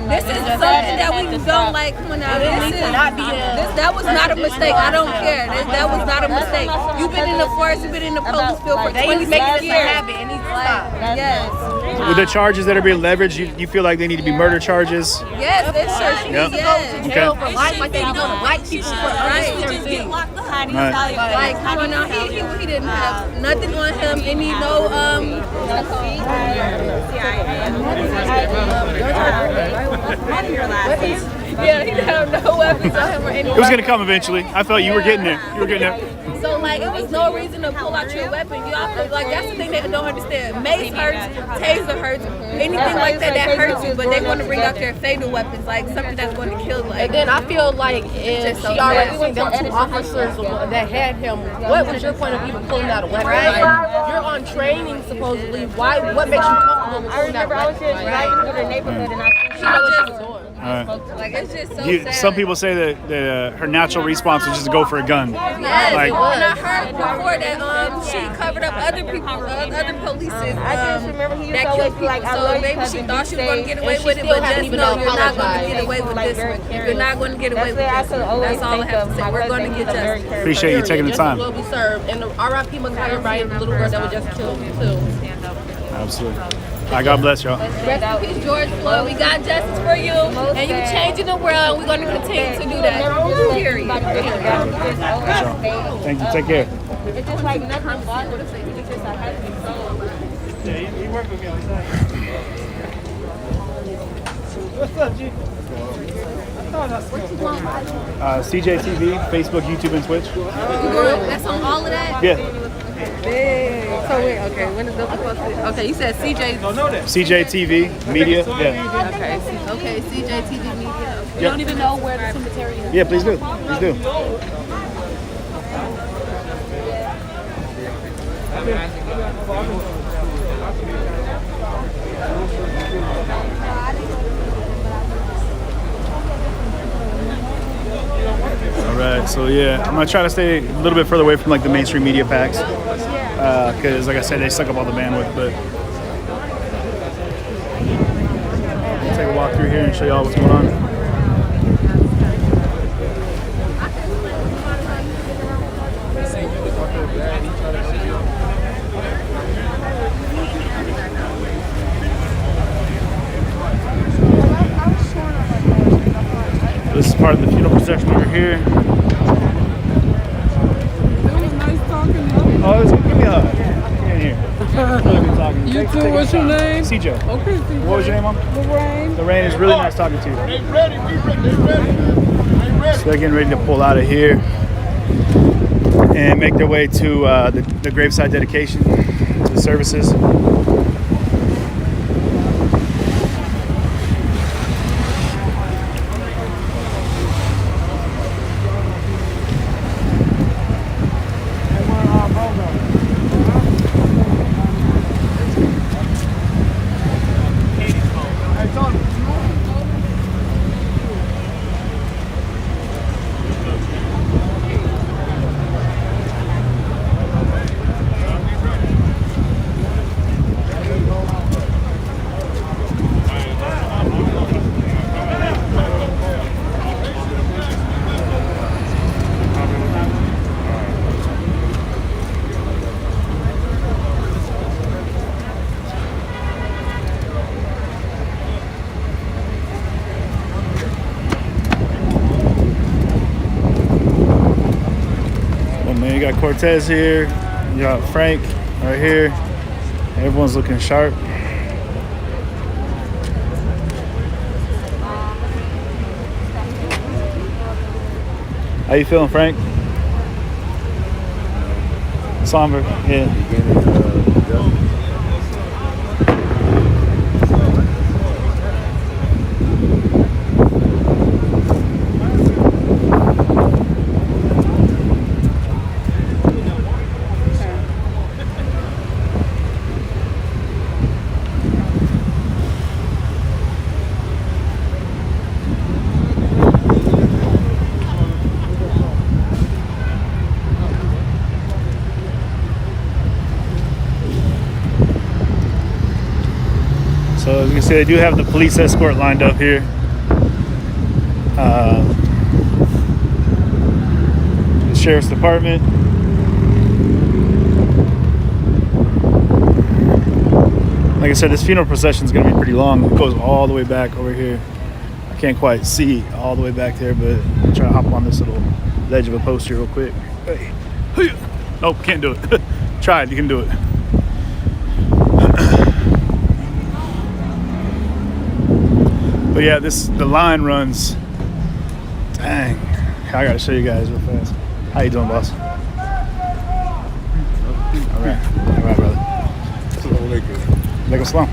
This is something that we don't like coming out. That was not a mistake. I don't care. That was not a mistake. You've been in the force, you've been in the police field for 20 years. And he's like, yes. With the charges that are being leveraged, you feel like they need to be murder charges? Yes, this church needs to go to jail for life, like they do to white people for unnecessary things. Like, come on now, he didn't have nothing on him. He need no yeah, he didn't have no weapons on him or anything. It was gonna come eventually. I felt you were getting there. You were getting there. So like, it was no reason to pull out your weapon. You all like that's the thing they don't understand. Mace hurts, taser hurts, anything like that hurts you. But they want to bring out their fatal weapons, like something that's going to kill. Like, and then I feel like if she already seen them two officers that had him, what was your point of even pulling out a weapon? Right. Like, you're on training supposedly. Why? What makes you comfortable with pulling out a weapon? I was just riding through the neighborhood and I she know what she was doing. Like it's just so sad. Some people say that her natural response was just to go for a gun. Yes, like, and I heard before that she covered up other people, other police I just remember he used that to always killed be like, people. I So love maybe you, she cousin. thought she was going to get away with it, but just know you're not going to get away with this one. You're not going to get away with this one. That's all I have to say. We're going to get justice. Appreciate you taking the time. Justice will be served. And the R.I.P. Ma'Khia Wright, the little girl that was just killed too. Absolutely. All right, God bless y'all. Rest in peace, George Floyd. We got justice for you, and you changing the world. We're going to continue to do that. Period. Thank you. Take care. It's just like nothing bad. It's just a happy soul. Yeah, he worked with me on the What's up, G? CJTV, Facebook, YouTube, and Twitch. That's on all of that? Yeah. So wait, okay, when is the okay, you said CJ. CJTV Media. Yeah. Okay, CJTV Media. You don't even know where the cemetery is. Yeah, please do. Please do. All right, so yeah, I'm gonna try to stay a little bit further away from like the mainstream media packs, because like I said, they suck up all the bandwidth. But I'll take a walk through here and show y'all what's going on. This is part of the funeral procession over here. It was nice talking to you. Oh, give me a hug. Get in here. Really good talking to you. You too, what's your name? CJ. Okay, CJ. What was your name, Mom? Lorraine. Lorraine, it's really nice talking to you. They ready. So they're getting ready to pull out of here and make their way to the graveside dedication to the services. got Cortez here. You got Frank right here. Everyone's looking sharp. How you feeling, Frank? Somber, yeah. So as you can see, they do have the police escort lined up here. The sheriff's department. Like I said, this funeral procession is going to be pretty long. It goes all the way back over here. I can't quite see all the way back there, but I'll try to hop on this little ledge of a post here real quick. Hey. Nope, can't do it. Tried, you can do it. But yeah, the line runs. Dang, I gotta show you guys real fast. How you doing, boss? All right, brother. Alaikum salam.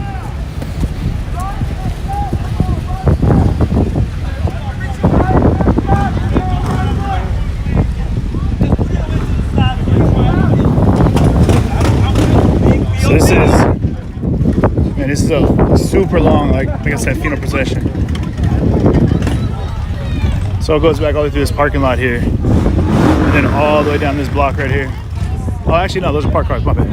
So this is a super long, like I said, funeral procession. So it goes back all the way through this parking lot here, and then all the way down this block right here. Oh, actually, no, those are parked cars. My bad.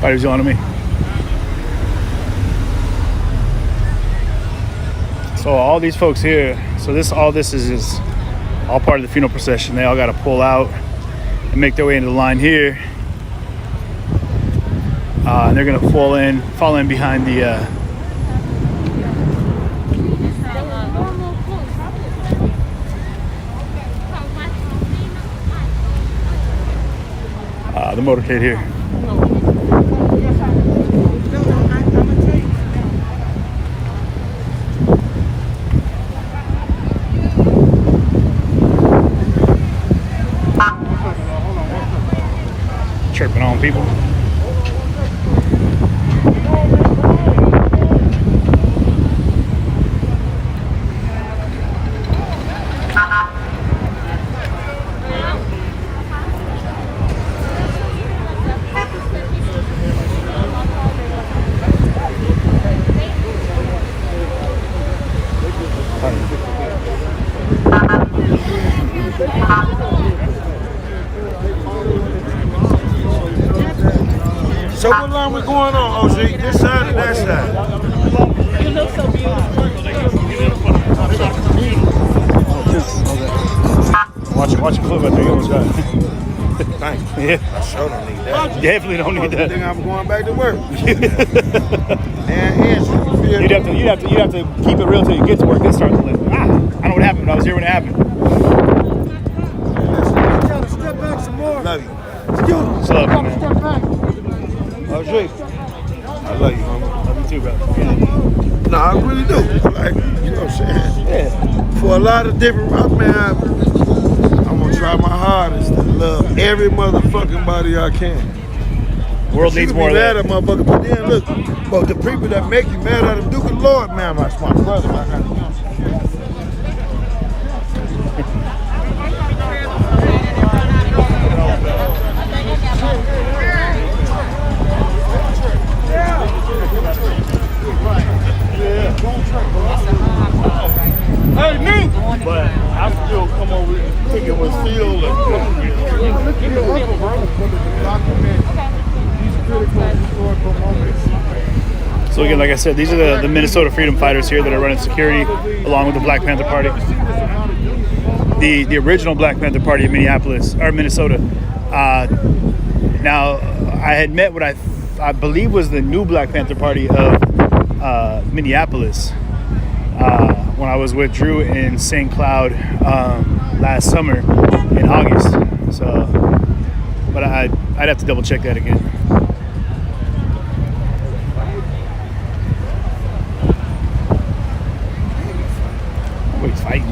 He was yelling at me. So all these folks here, so all this is all part of the funeral procession. They all got to pull out and make their way into the line here, and they're gonna fall in behind the motorcade here. Chirping on people. So what line we going on, OG? This side or that side? You look so beautiful. Watch your foot right there. You almost got it. Thanks. Yeah. I sure don't need that. Definitely don't need I that. think I'm going back to work. You'd have to keep it real till you get to work. Then start to live. I know what happened, but I was here when it happened. Step back some more. Love you. What's up, man? OG. I love you, homie. Love you too, brother. No, I really do. Like, you know what I'm saying? Yeah. For a lot of different, I'm gonna try my hardest to love every motherfucking body I can. World needs more of that. Mad at motherfucker, but then look, but the people that make you mad at them, Duke and Lord, man, that's my brother, my kind of. So again, like I said, these are the Minnesota freedom fighters here that are running security along with the Black Panther Party. The original Black Panther Party in Minnesota. Now, I had met what I believe was the new Black Panther Party of Minneapolis when I was with Drew in St. Cloud last summer in August. So, but I'd have to double check that again. Oh, he's fighting.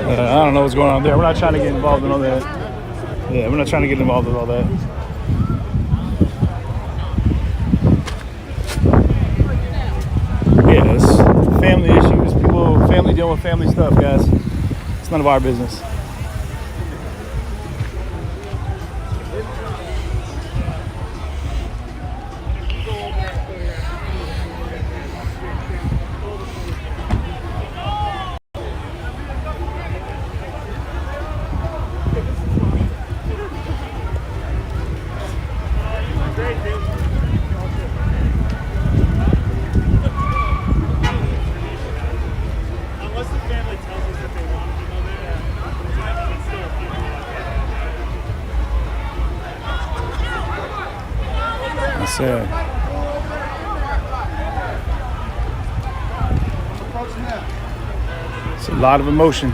I don't know what's going on there. We're not trying to get involved in all that. Yeah, we're not trying to get involved with all that. Yeah, it's family issues. Family dealing with family stuff, guys. It's none of our business. It's a lot of emotion.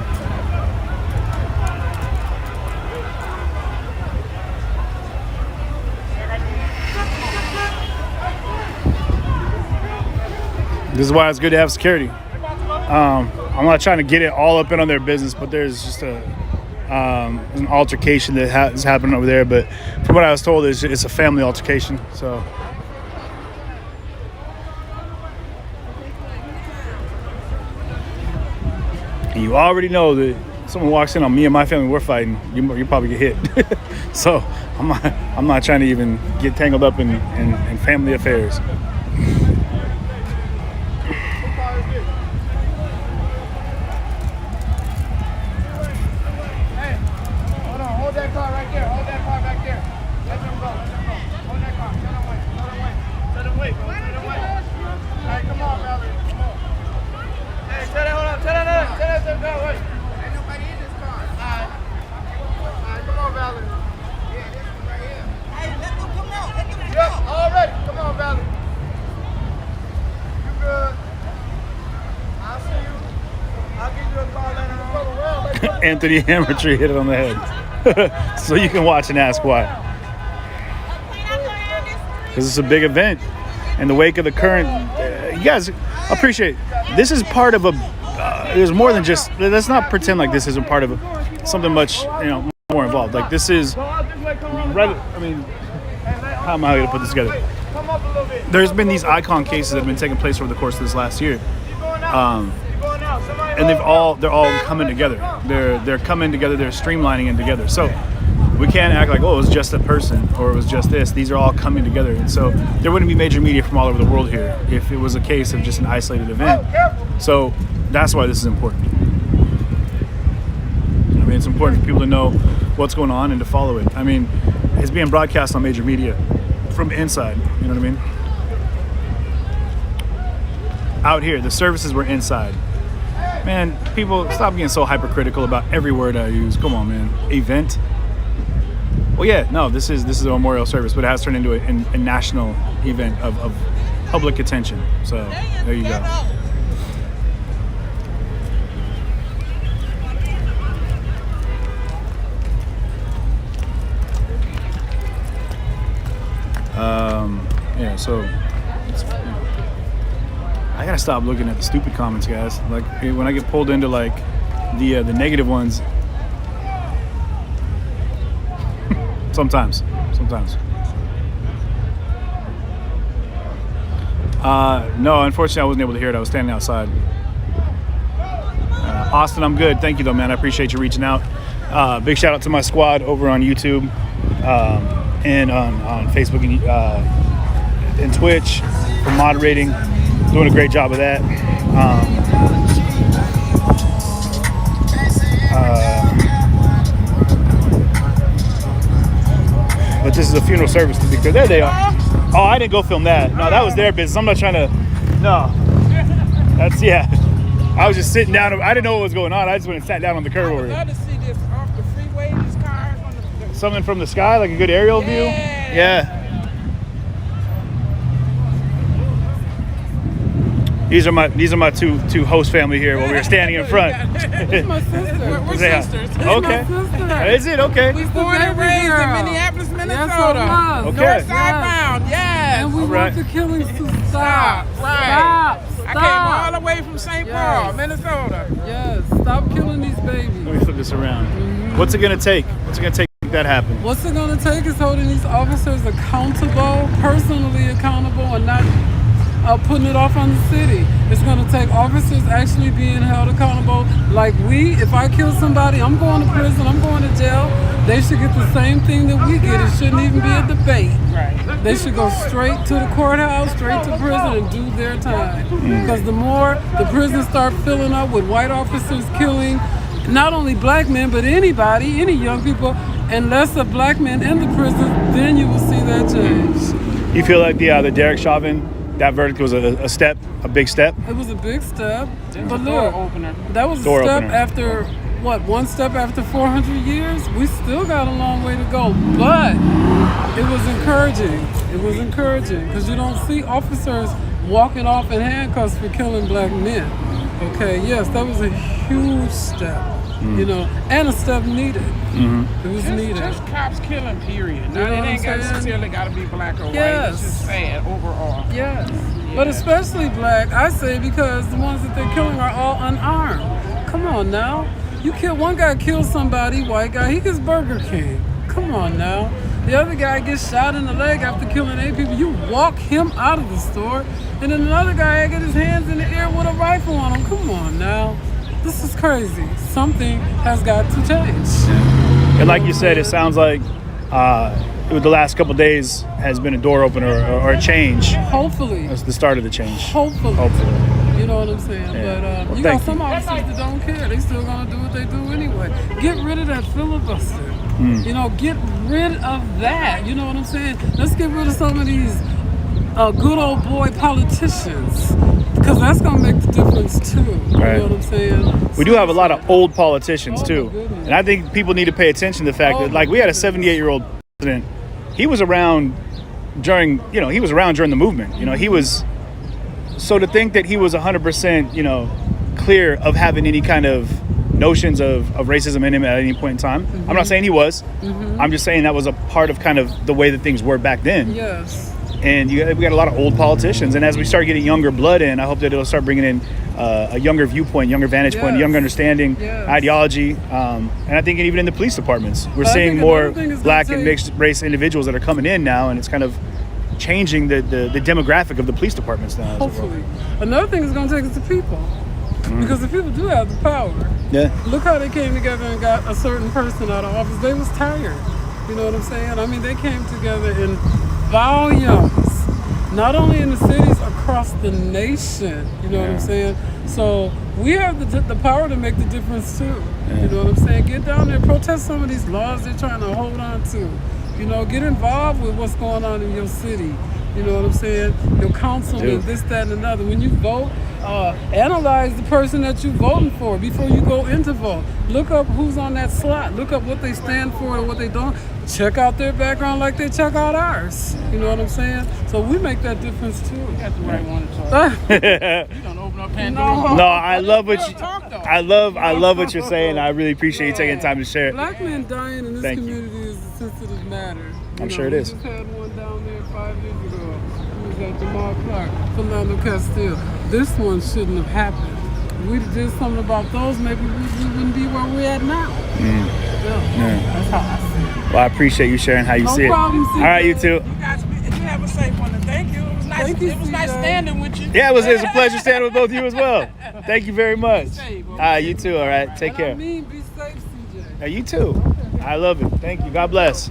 This is why it's good to have security. I'm not trying to get it all up in on their business, but there's just an altercation that is happening over there. But from what I was told, it's a family altercation. So. And you already know that someone walks in on me and my family, we're fighting, you probably get hit. So I'm not trying to even get tangled up in family affairs. Anthony Hammertree hit it on the head. So you can watch and ask why. Because it's a big event. In the wake of the current, you guys appreciate, this is part of a, there's more than just, let's not pretend like this isn't part of something much, more involved. Like this is, I mean, how am I going to put this together? There's been these icon cases that have been taking place over the course of this last year. And they're all coming together. They're coming together. They're streamlining it together. So we can't act like, oh, it was just a person or it was just this. These are all coming together. And so there wouldn't be major media from all over the world here if it was a case of just an isolated event. So that's why this is important. I mean, it's important for people to know what's going on and to follow it. I mean, it's being broadcast on major media from inside. You know what I mean? Out here, the services were inside. Man, people, stop being so hypercritical about every word I use. Come on, man. Event. Well, yeah, no, this is a memorial service, but it has turned into a national event of public attention. So there you go. Yeah, so I gotta stop looking at the stupid comments, guys. Like when I get pulled into like the negative ones, Sometimes. No, unfortunately, I wasn't able to hear it. I was standing outside. Austin, I'm good. Thank you, though, man. I appreciate you reaching out. Big shout out to my squad over on YouTube and on Facebook and Twitch for moderating. Doing a great job of that. But this is a funeral service, to be clear. There they are. Oh, I didn't go film that. No, that was their business. I'm not trying to. No. That's, yeah. I was just sitting down. I didn't know what was going on. I just went and sat down on the curb over here. I'd love to see this off the freeway, these cars on the... Something from the sky, like a good aerial view? Yeah. These are my two host family here while we were standing in front. It's my sister. We're sisters. Okay. Is it? Okay. We born and raised in Minneapolis, Minnesota. Okay. North side bound, yes. And we want the killings to stop. Right. Stop. I came all the way from St. Paul, Minnesota. Yes. Stop killing these babies. Let me flip this around. What's it gonna take? What's it gonna take to make that happen? What's it gonna take is holding these officers accountable, personally accountable, and not putting it off on the city. It's going to take officers actually being held accountable. Like if I kill somebody, I'm going to prison, I'm going to jail. They should get the same thing that we get. It shouldn't even be a debate. Right. They should go straight to the courthouse, straight to prison, and do their time. Because the more the prisons start filling up with white officers killing not only black men, but anybody, any young people, and less of black men in the prison, then you will see that change. You feel like the Derek Chauvin, that verdict was a big step? It was a big step. But door look, opener. that was a Door step opener. after, one step after 400 years? We still got a long way to go. But it was encouraging. It was encouraging because you don't see officers walking off in handcuffs for killing black men. Okay, yes, that was a huge step. You know, and a step needed. It was needed. Just cops killing, period. You know Now, it what ain't I'm saying? necessarily got to be black or white. Yes. It's just sad overall. Yes. Yeah. But especially black, I say, because the ones that they're killing are all unarmed. Come on now. One guy kills somebody, white guy, he gets Burger King. Come on now. The other guy gets shot in the leg after killing 8 people. You walk him out of the store, and then another guy get his hands in the air with a rifle on him. Come on now. This is crazy. Something has got to change. And like you said, it sounds like the last couple of days has been a door opener or a change. Hopefully. That's the start of the change. Hopefully. You know what I'm saying? Yeah. But Well, you got thank some you. officers that don't care. They still gonna do what they do anyway. Get rid of that filibuster. You know, get rid of that. You know what I'm saying? Let's get rid of some of these good old boy politicians. Because that's going to make the difference too. You know what I'm saying? We do have a lot of old politicians too. goodness. And I think people need to pay attention to the fact that, like, we had a 78-year-old president. He was around during the movement. You know, he was, so to think that he was 100%, clear of having any kind of notions of racism in him at any point in time. I'm not saying he was. I'm just saying that was a part of kind of the way that things were back then. Yes. And we got a lot of old politicians. And as we start getting younger blood in, I hope that it'll start bringing in a younger viewpoint, younger vantage point, younger understanding, ideology. And I think even in the police departments, we're seeing more black and mixed race individuals that are coming in now. And it's kind of changing the demographic of the police departments now. Hopefully. Another thing it's going to take is the people. Because the people do have the power. Yeah. Look how they came together and got a certain person out of office. They was tired. You know what I'm saying? I mean, they came together in volumes, not only in the cities, across the nation. You know what I'm saying? So we have the power to make the difference too. You know what I'm saying? Get down there, protest some of these laws they're trying to hold on to. You know, get involved with what's going on in your city. You know what I'm saying? Your councilman, this, that, and another. When you vote, analyze the person that you're voting for before you go in to vote. Look up who's on that slot. Look up what they stand for and what they don't. Check out their background like they check out ours. You know what I'm saying? So we make that difference too. You got the right one to talk. You don't open up Pandora. No, I love what you're saying. I really appreciate you taking the time to share it. Black men dying in this Thank you. community is a sensitive matter. I'm sure it is. We just had one down there 5 years ago. It was at Jamal Clark, Philando Castile. This one shouldn't have happened. If we did something about those, maybe we wouldn't be where we're at now. That's how I see it. Well, I appreciate you sharing how you see problem, it. All right, you too. You have a safe one. Thank you. It was nice. It was nice standing with you. Yeah, it was a pleasure standing with both of you as well. Thank you very much. You too. All right, take care. Be safe, CJ. You too. I love it. Thank you. God bless.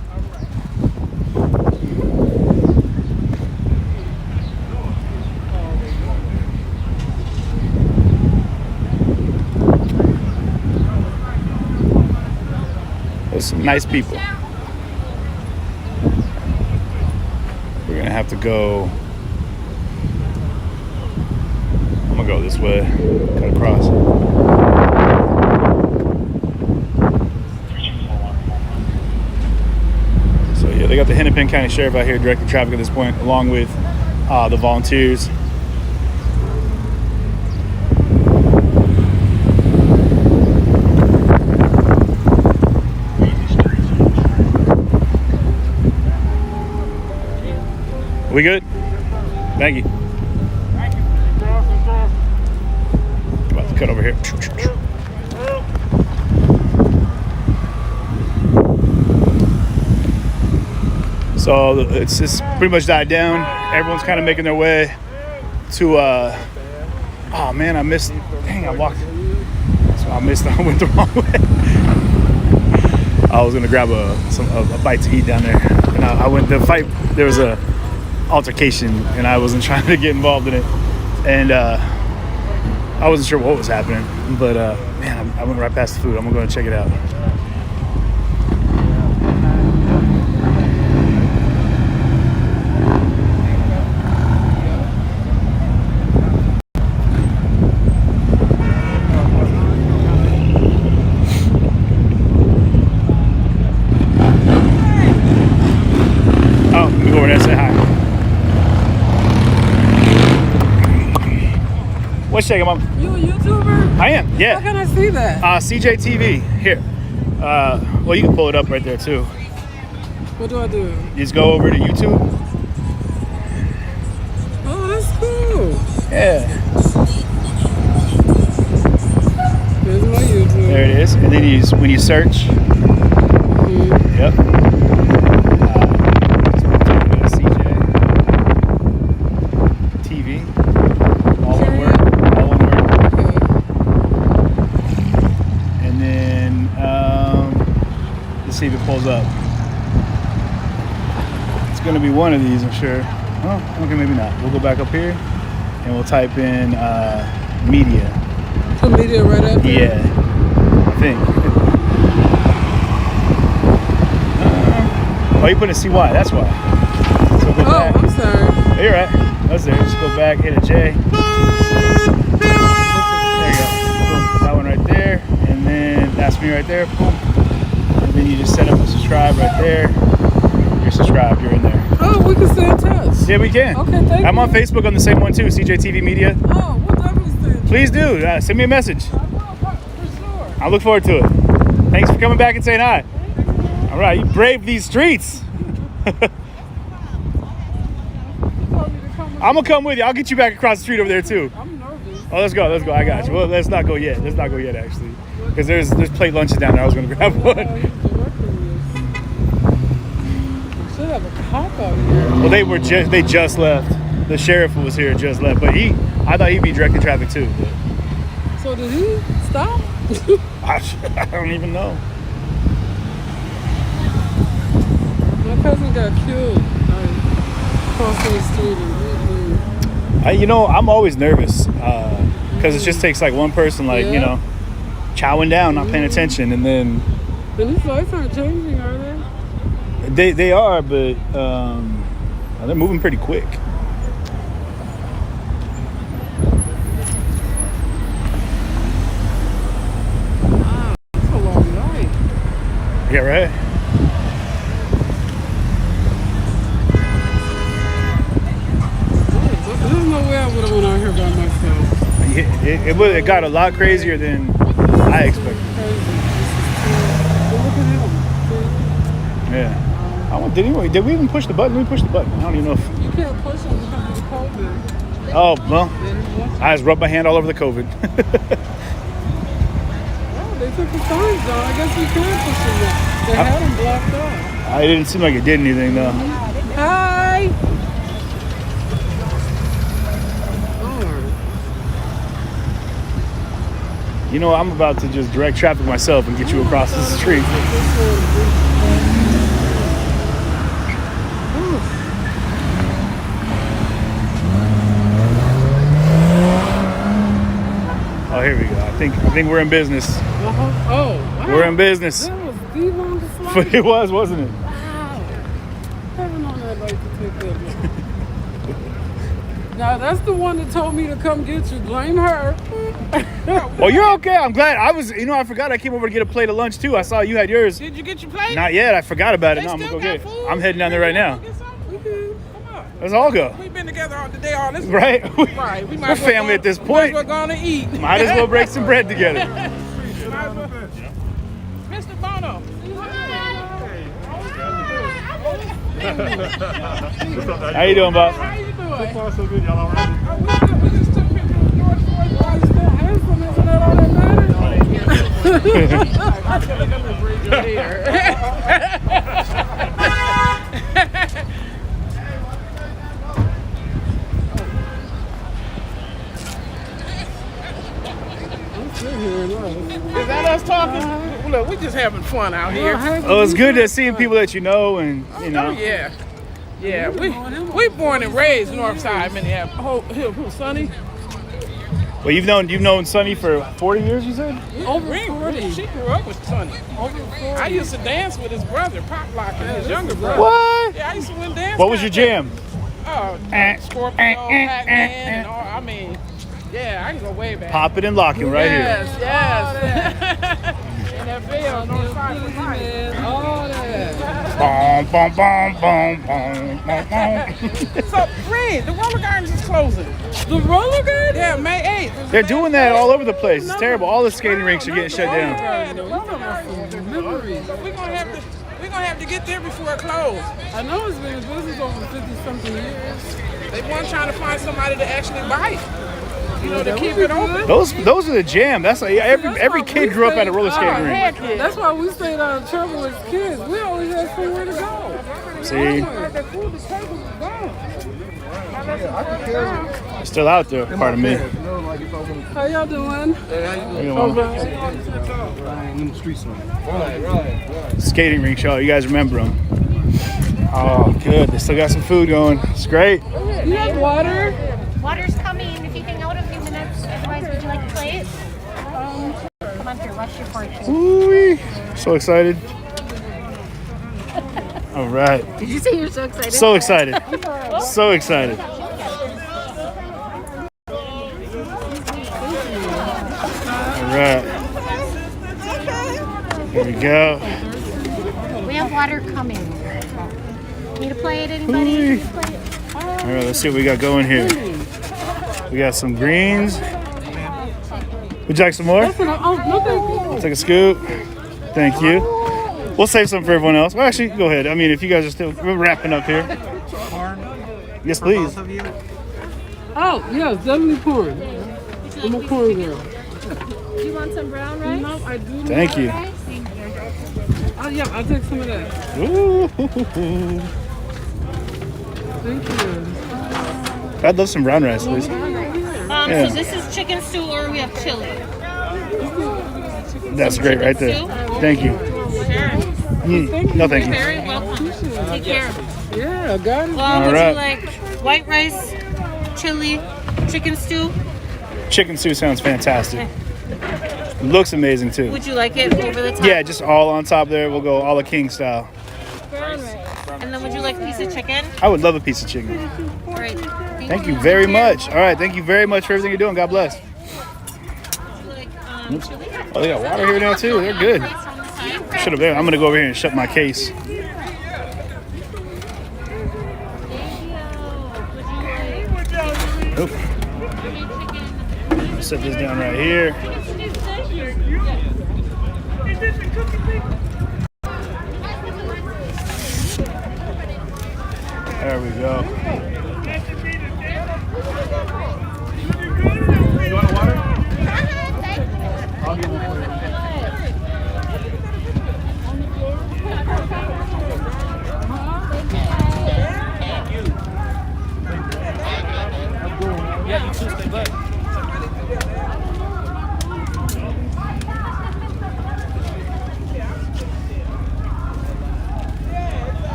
There's some nice people. We're gonna have to go. I'm gonna go this way, cut across. So yeah, they got the Hennepin County Sheriff out here directing traffic at this point, along with the volunteers. We good? Thank you. About to cut over here. So it's pretty much died down. Everyone's kind of making their way to. Oh man, I missed. Dang, I walked. So I missed. I went the wrong way. I was gonna grab a bite to eat down there, and I went the fight. There was a altercation, and I wasn't trying to get involved in it, and I wasn't sure what was happening, but man, I went right past the food. I'm gonna go and check it out. Oh, let me go over there and say hi. What's shaking, Mom? You a YouTuber? I am, yeah. How can I see that? CJTV, here. Well, you can pull it up right there, too. What do I do? You just go over to YouTube. Oh, that's cool. Yeah. There's my YouTube. There it is. And then when you search. Mm-hmm. Yep. CJTV. All one word. And then let's see if it pulls up. It's going to be one of these, I'm sure. Oh, okay, maybe not. We'll go back up here and we'll type in media. So media right up there? Yeah, I think. Oh, you put a CY, that's why. So I'm sorry. Oh, you're right. That's there. Just go back, hit a J. There you go. Boom. That one right there. And then that's me right there. Boom. And then you just set up a subscribe right there. You're subscribed, you're in there. Oh, we can stay in touch. Yeah, we can. Okay, thank you. I'm on Facebook on the same one too, CJTV Media. Oh, we'll definitely stay in touch. Please do. Send me a message. I will, for sure. I look forward to it. Thanks for coming back and saying hi. All right, you braved these streets. I'm gonna come with you. I'll get you back across the street over there too. I'm nervous. Oh, let's go. I got you. Well, let's not go yet. Actually, because there's plate lunches down there. I was gonna grab one. Should have a cop out here. Well, they just left. The sheriff was here, just left, but I thought he'd be directing traffic too. But. So did he stop? I don't even know. My cousin got killed crossing the street. I'm always nervous because it just takes like one person, chowing down, not paying attention, and then. But these lights aren't changing, are they? They are, but they're moving pretty quick. Wow, that's a long night. Yeah, right. There's no way I would have went out here by myself. It got a lot crazier than I expected. Look at him. Yeah. Did we even push the button? We pushed the button. I don't even know if. You can't push them because of the COVID. Oh, well. I just rubbed my hand all over the COVID. They took the signs down. I guess we can push them now. They had them blocked off. I didn't seem like it did anything though. Hi. You know, I'm about to just direct traffic myself and get you across the street. Oh, here we go. I think we're in business. Oh, wow. We're in business. That was the longest flight. It was, wasn't it? Wow. Heaven on that light to take that look. Now, that's the one that told me to come get you. Blame her. Well, you're okay. I'm glad. I forgot I came over to get a plate of lunch too. I saw you had yours. Did you get your plate? Not yet. I forgot about it. No, I'm They gonna go still get got it. food? I'm heading down there right now. Come on. Let's all go. We've been together all today, all this. Right? Right. We We're family at this point. We're going to eat. Might as well break some bread together. Mr. Bono. How you doing, boss? How you doing? So far, so good. Y'all all right? We just took pictures of George Floyd. Why you still handsome? Isn't that all that Is that us talking? Look, we just having fun out here. Oh, it's good to seeing people that you know and you know. Oh, yeah. Yeah, we born and raised Northside Minneapolis. Who, Sonny? Well, you've known Sonny for 40 years, you said? Over 40. She grew up with Sonny. Over 40. I used to dance with his brother, Pop Lock, and his younger brother. What? Yeah, I used to win dance. What was your jam? Oh, Scorpio, Pac-Man, and all. I mean, yeah, I can go way back. Pop it and lock it right here. Yes. And that bell, Northside was nice. All that. Boom, boom, boom, boom, boom, boom, boom. So, Red, the roller gardens is closing. The roller garden? Yeah, May 8th. They're doing that all over the place. It's terrible. All the skating rinks are getting shut down. Memories. We're gonna have to get there before it closes. I know it's been in business over 50-something years. They weren't trying to find somebody to actually buy it. You know, to keep it open. Those are the jam. That's like every kid grew up at a roller skating rink. That's why we stayed out of trouble as kids. We always had somewhere to go. See? It's still out there, pardon me. How y'all doing? Skating rinks, y'all. You guys remember them? Oh, good. They still got some food going. It's great. You have water? Water's coming. If you can go in a few minutes, otherwise, would you like to play it? Come on through. What's your fortune? Ooh, so excited. All right. Did you say you're so excited? So excited. So excited. All right. Here we go. We have water coming. Need to play it, anybody? All right, let's see what we got going here. We got some greens. Would you like some more? Take a scoop. Thank you. We'll save some for everyone else. Well, actually, go ahead. I mean, if you guys are still we're wrapping up here. Yes, please. Oh, yes, definitely corn. I'm a corn girl. Do you want some brown rice? No, I do not. Thank you. Oh, yeah, I'll take some of that. Ooh. Thank you. I'd love some brown rice, please. Yeah. So this is chicken stew or we have chili. That's great right there. Thank you. No, thank you. Very welcome. Take care. Yeah, got it. Well, All would right. you like white rice, chili, chicken stew? Chicken stew sounds fantastic. Looks amazing too. Would you like it over the top? Yeah, just all on top there. We'll go a la king style. And then would you like a piece of chicken? I would love a piece of chicken. All right. Thank you very much. All right, thank you very much for everything you're doing. God bless. Oops. Oh, they got water here now too. They're good. Should have been. I'm gonna go over here and shut my case. Oop. Set this down right here. There we go. You want a water? I'll get one for you.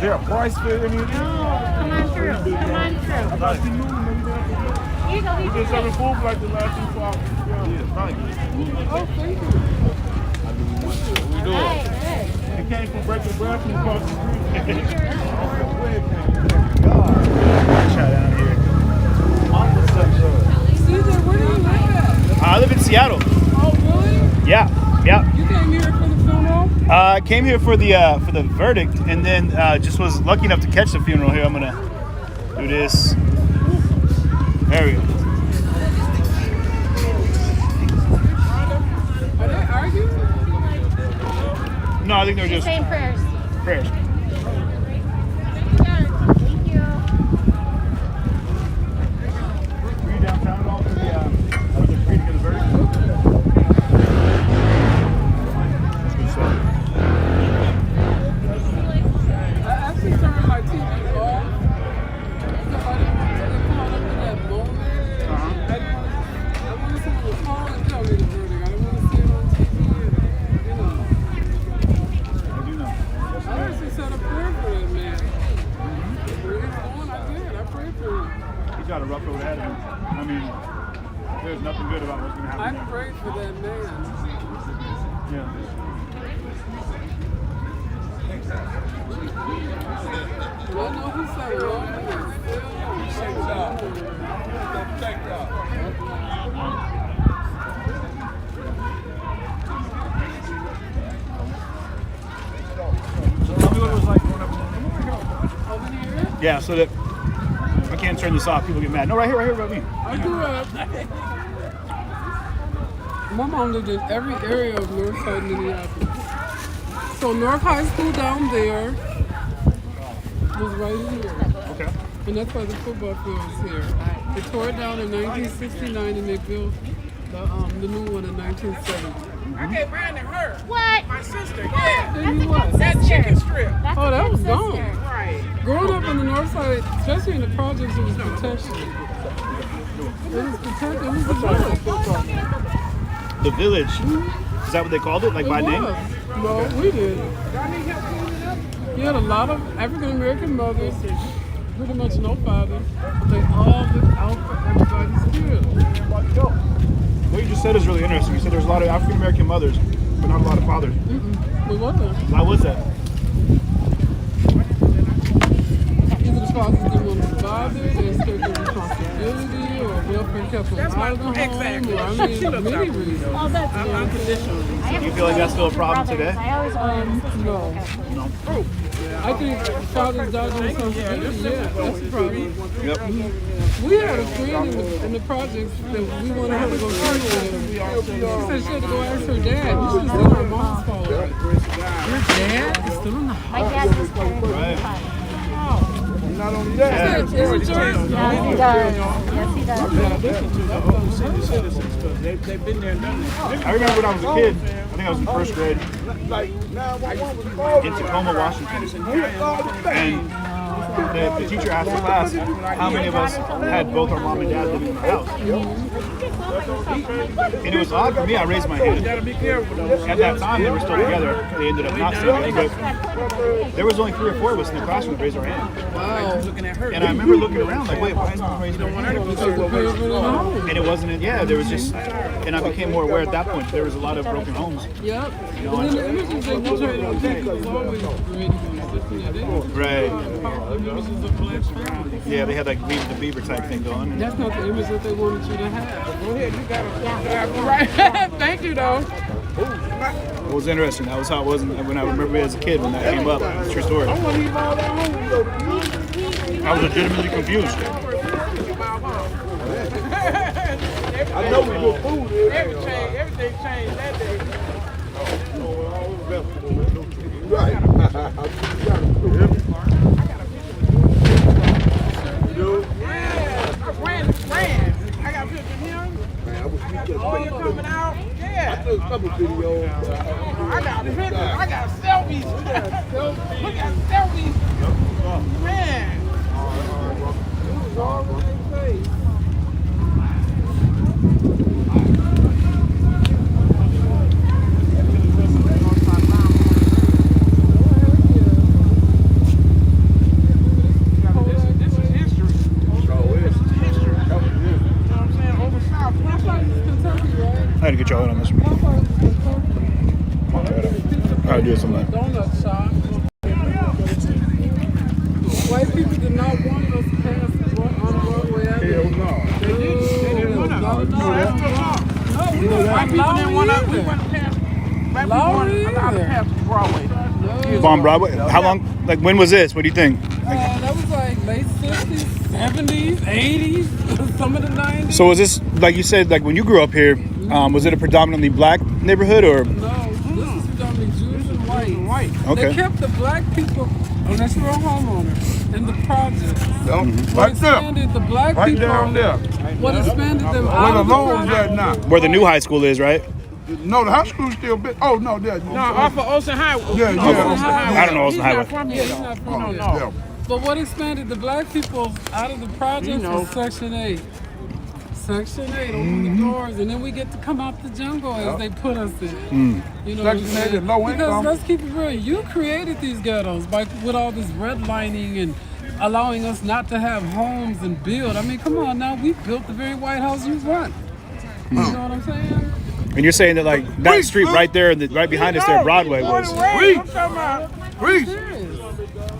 there a price for any of these? Come on through. Come on through. I thought she knew maybe that's Here you go. we just serving food for like the last 2 hours. Yeah, thank you. Oh, thank you. What we doing? It came from breaking bread from across the street. Shout out here. CJ, where do you live at? I live in Seattle. Oh, really? Yeah. You came here for the funeral? I came here for the verdict, and then just was lucky enough to catch the funeral here. I'm gonna do this. There we go. Are they arguing? No, I think they're just Saying prayers. prayers. Thank you. Were you downtown at all for the reading of the verdict? I actually turned my TV off because I didn't want to get caught up in that moment. I wanted someone to call and tell me the verdict. I didn't want to see it on TV. I do know. I actually said a prayer for that man. When he was born, I did. I prayed for him. He's got a rough road ahead of him. I mean, there's nothing good about what's gonna I happen. prayed for that man. Yeah. And I know he said long and Tell me what it was like growing up in the Yeah, so that I can't turn this off. People get mad. No, right here, about me. I grew up. My mom lived in every area of Northside Minneapolis. So North High School down there was right here. Okay. And that's why the football field is here. They tore it down in 1969 and they built the new one in 1970. I gave Brandon her. What? My sister, yeah. There you was. That chicken strip. Oh, that was gone. Right. Growing up on the north side, especially in the projects, it was protection. It was protected. It was the village. The village. Is that what they called it? Like by name? No, we did. You had a lot of African American mothers, pretty much no father, but they all looked out for everybody's kids. What you just said is really interesting. You said there's a lot of African American mothers, but not a lot of fathers. There wasn't. Why was that? Either the fathers didn't want to bother, they escaped their responsibility, or welfare kept them out of the home, exactly. or I mean, many reasons. Oh, that's Unconditional. Do you feel like that's still a problem today? I always wanted No. No. I think fathers died on responsibility, yeah, that's the problem. Yep. We had a friend in the projects that we wanted her to go church with. She said she had to go ask her dad. You should have seen her mom's phone. Your dad is still in the house. My dad was buried in Right. the house. Not only that, Is it church? Yes, he does. Yes, he does. They've been there and done it. I remember when I was a kid, I think I was in first grade, like 911 was called. in Tacoma, Washington. And the teacher asked the class how many of us had both our mom and dad living in the house. And it was odd for me, I raised my hand. Gotta be careful though. At that time, they were still together. They ended up not staying together, but there was only 3 or 4 of us in the classroom that raised our hand. Wow. Looking at her. And I remember looking around like, wait, why is no one raising their hand? Because the parents were in the home. And it wasn't, there was just, and I became more aware at that point, there was a lot of broken homes. Yep. And then the images they portrayed on TV was always great. Right. The images of black families. Yeah, they had like Leave the Beaver type thing going. That's not the image that they wanted you to have. Go ahead, you got it. Right. Thank you though. It was interesting. That was how it was when I remember as a kid when that came up. True story. I want to eat all that home though. I was legitimately confused. I know we good food here. Everything changed that day. Right. Yeah, Brand. I got pictures of him. Man, I was Oh, you're coming out? Yeah. I took a couple videos. I got pictures. I got selfies. We got selfies. Man. It was all in their face. up on Broadway. How long? Like, when was this? What do you think? That was like late 60s, 70s, 80s, some of the 90s. So was this, like you said, like when you grew up here, was it a predominantly black neighborhood or? No, this is predominantly Jews and white. Okay. They kept the black people, unless you're a homeowner, in the projects. What expanded the black people? down there. What expanded them Where out the of the loans projects? at now? Where the new high school is, right? No, the high school's still big. Oh, no, there. No, off of Ocean Highway. Yeah, Ocean Highway. I don't know Ocean Highway. He's not from here, He's though. not from Oh, here. yeah. But what expanded the black people out of the projects was Section 8. Section 8, open the doors, and then we get to come out the jungle as they put us in. You know what I'm Section 8 saying? is low Because income. let's keep it real. You created these ghettos with all this redlining and allowing us not to have homes and build. I mean, come on now. We built the very White House you run. You know what I'm saying? And you're saying that like that street right there, right behind us there, Broadway was. Reese,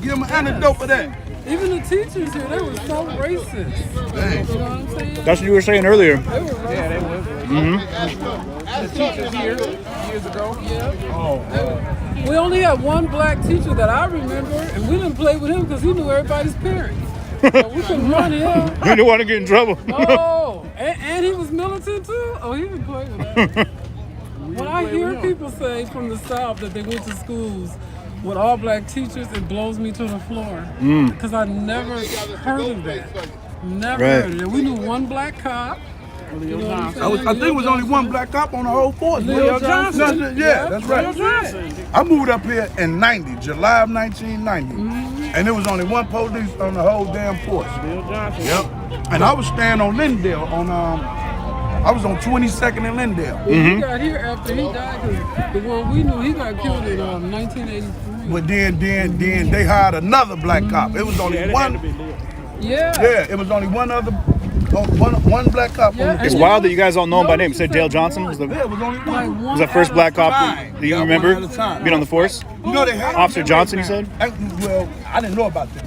give him an anecdote for that. Even the teachers here, they were so racist. You know what I'm saying? That's what you were saying earlier. They were racist. Yeah, they was. The teachers here years ago. Yeah. We only had one black teacher that I remember, and we didn't play with him because he knew everybody's parents. So we couldn't run him. You didn't want to get in trouble. Oh, and he was militant too? Oh, he didn't play with that. When I hear people say from the South that they went to schools with all black teachers, it blows me to the floor. Because I never heard of that. Never heard of it. We knew one black cop. You know what I'm saying? I think it was only one black cop on the whole force. Leo Johnson. Yeah, that's right. Leo Johnson. I moved up here in July of 1990. And there was only one police on the whole damn force. Leo Johnson. Yep. And I was staying on Lindale I was on 22nd and Lindale. He got here after he died because the one we knew, he got killed in 1983. But then they hired another black cop. It was only one. Yeah, it was only one one black cop. Yeah, It's wild that you guys all know him by name. You said Dale Johnson was the Yeah, it was only one. was that first black cop that you remember one at a time. being on the force? You know they had Officer Johnson, you said? Well, I didn't know about that.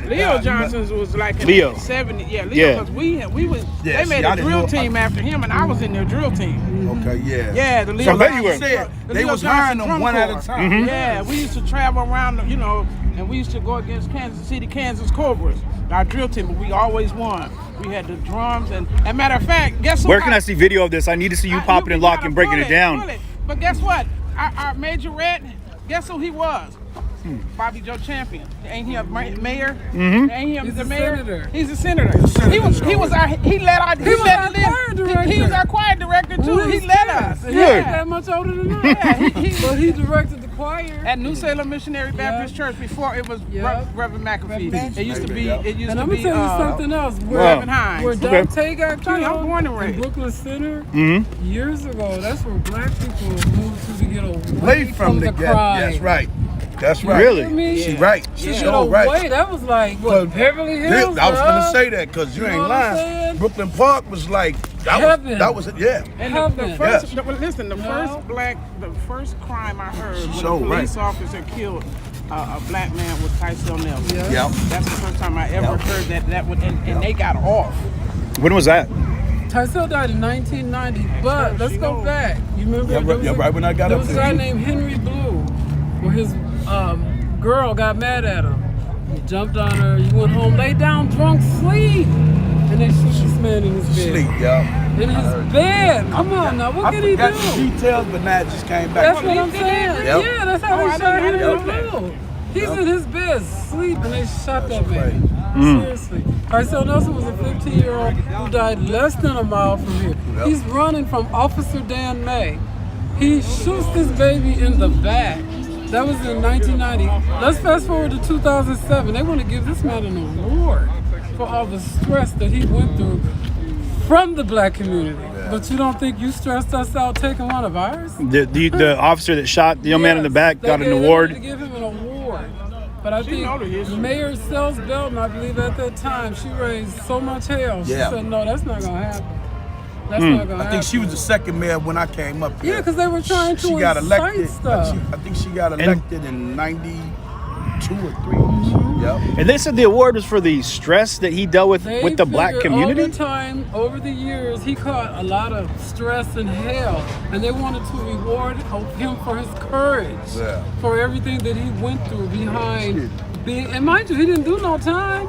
Leo Johnson's was like in Leo. the 70s. Yeah, Leo, Yeah. because we was, Yeah, they made see, I a didn't drill know team after him, and I was in their drill team. Okay, yeah. Yeah, the Leo So I bet you Johnson- were. Said the they Leo was Johnson hiring them drum one at corps. a time. Yeah, we used to travel around, you know, and we used to go against Kansas City, Kansas Cobras, our drill team, but we always won. We had the drums, and matter of fact, guess what? Where can I see video of this? I need to see you popping and locking, breaking it down. But guess what? Our Major Red, guess who he was? Bobby Joe Champion. Ain't he a mayor? Ain't he He's the a mayor? senator. He's a senator. He was our choir director too. He led us. He ain't that much older than us. Yeah, But he directed the choir. at New Salem Missionary Baptist Church before it was Reverend McAfee. It used to be. It used And to I'm be. gonna tell you something else. Reverend Hines. Where Daunte got Tell you, I'm killed born and raised. in Brooklyn Center years ago, that's where black people moved to get away Away from the crime. That's right. That's right. Really? I mean, She right. She get so away. right. That was like what, Beverly Hills. I was gonna bruh. say that because you You know ain't what I'm lying. saying? Brooklyn Park was like Heaven. that was yeah. And Heaven. the first, Yes. listen, the first crime I heard when So a police right. officer killed a black man was Tyson Nelson. Yep. That's the first time I ever heard that would, and they got off. When was that? Tyson died in 1990, but let's go back. You remember? Yeah, there was right when I got there up was a there. guy named Henry Blue, where his girl got mad at him. He jumped on her. He went home, laid down, drunk, sleep, and they shoot this man in his bed. Sleep, yeah. In his bed. Come on now, what I did he forgot do? the details, but now it just came back. That's what I'm saying. Yep. Yeah, that's how Oh, they I shot didn't Henry know Blue. He's in his bed, sleep, and they shot that man. Seriously. Tyson Nelson was a 15-year-old who died less than a mile from here. Yep. He's running from Officer Dan May. He shoots this baby in the back. That was in 1990. Let's fast forward to 2007. They want to give this man an award for all the stress that he went through from the black community. But you don't think you stressed us out taking one of ours? The officer that shot the young man in the back got an They award. wanted to give him an award. But I think Mayor Sells Belton, I believe at that time, she raised so much hell. She said, no, that's not going to happen. That's not going to happen. I think she was the second mayor when I came up here. Yeah, because they were trying to she got incite elected. stuff. I think she got elected in 90. 2 or 3. Yep. And they said the award was for the stress that he dealt with the black community. Over the years, he caught a lot of stress and hell, and they wanted to reward him for his courage, for everything that he went through behind being. And mind you, he didn't do no time.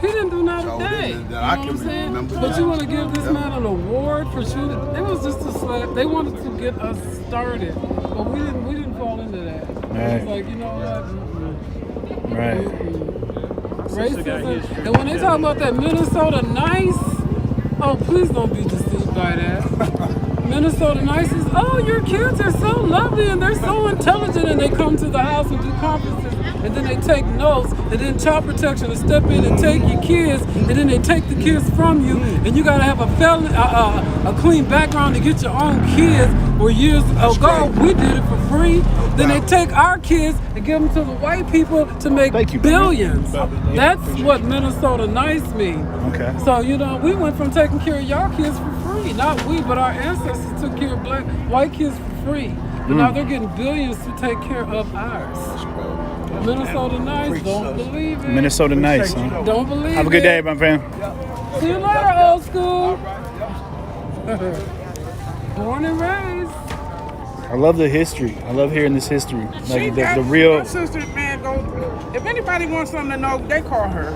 He didn't do not a day. You know what I'm saying? But you want to give this man an award for shooting? It was just a slap. They wanted to get us started, but we didn't fall into that. It was like, you know what? Right. Racism. And when they talk about that Minnesota nice, oh, please don't be deceived by that. Minnesota nice is, oh, your kids are so lovely and they're so intelligent, and they come to the house and do conferences, and then they take notes, and then child protection will step in and take your kids, and then they take the kids from you, and you gotta have a clean background to get your own kids. Where years ago we did it for free. Then they take our kids and give them to the white people to make billions. That's what Minnesota nice means. Okay. So, you know, we went from taking care of y'all kids for free. Not we, but our ancestors took care of white kids for free. But now they're getting billions to take care of ours. Minnesota nice, don't believe it. Minnesota nice, huh? Don't believe it. Have a good day, my fam. See you later, old school. Born and raised. I love the history. I love hearing this history. Like the real. My sister, man, if anybody wants something to know, they call her.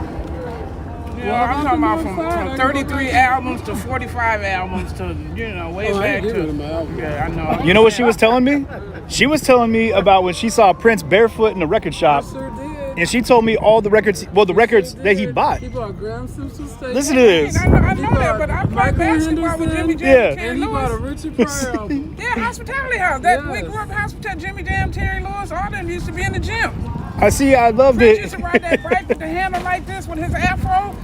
You know, I'm talking about from 33 albums to 45 albums to, you know, way back to. Yeah, I know. You know what she was telling me? She was telling me about when she saw Prince barefoot in a record shop. And she told me all the records, the records that he bought. He bought Graham Simpson State. Listen to this. I know that, but I played basketball with Jimmy Jam and Terry And he bought a Lewis. Richie Pryor album. Yeah, Hospitality House. We grew up Hospitality. Jimmy Jam, Terry Lewis, all them used to be in the gym. I see. I loved Prince it. used to ride that bike with the handle like this with his afro.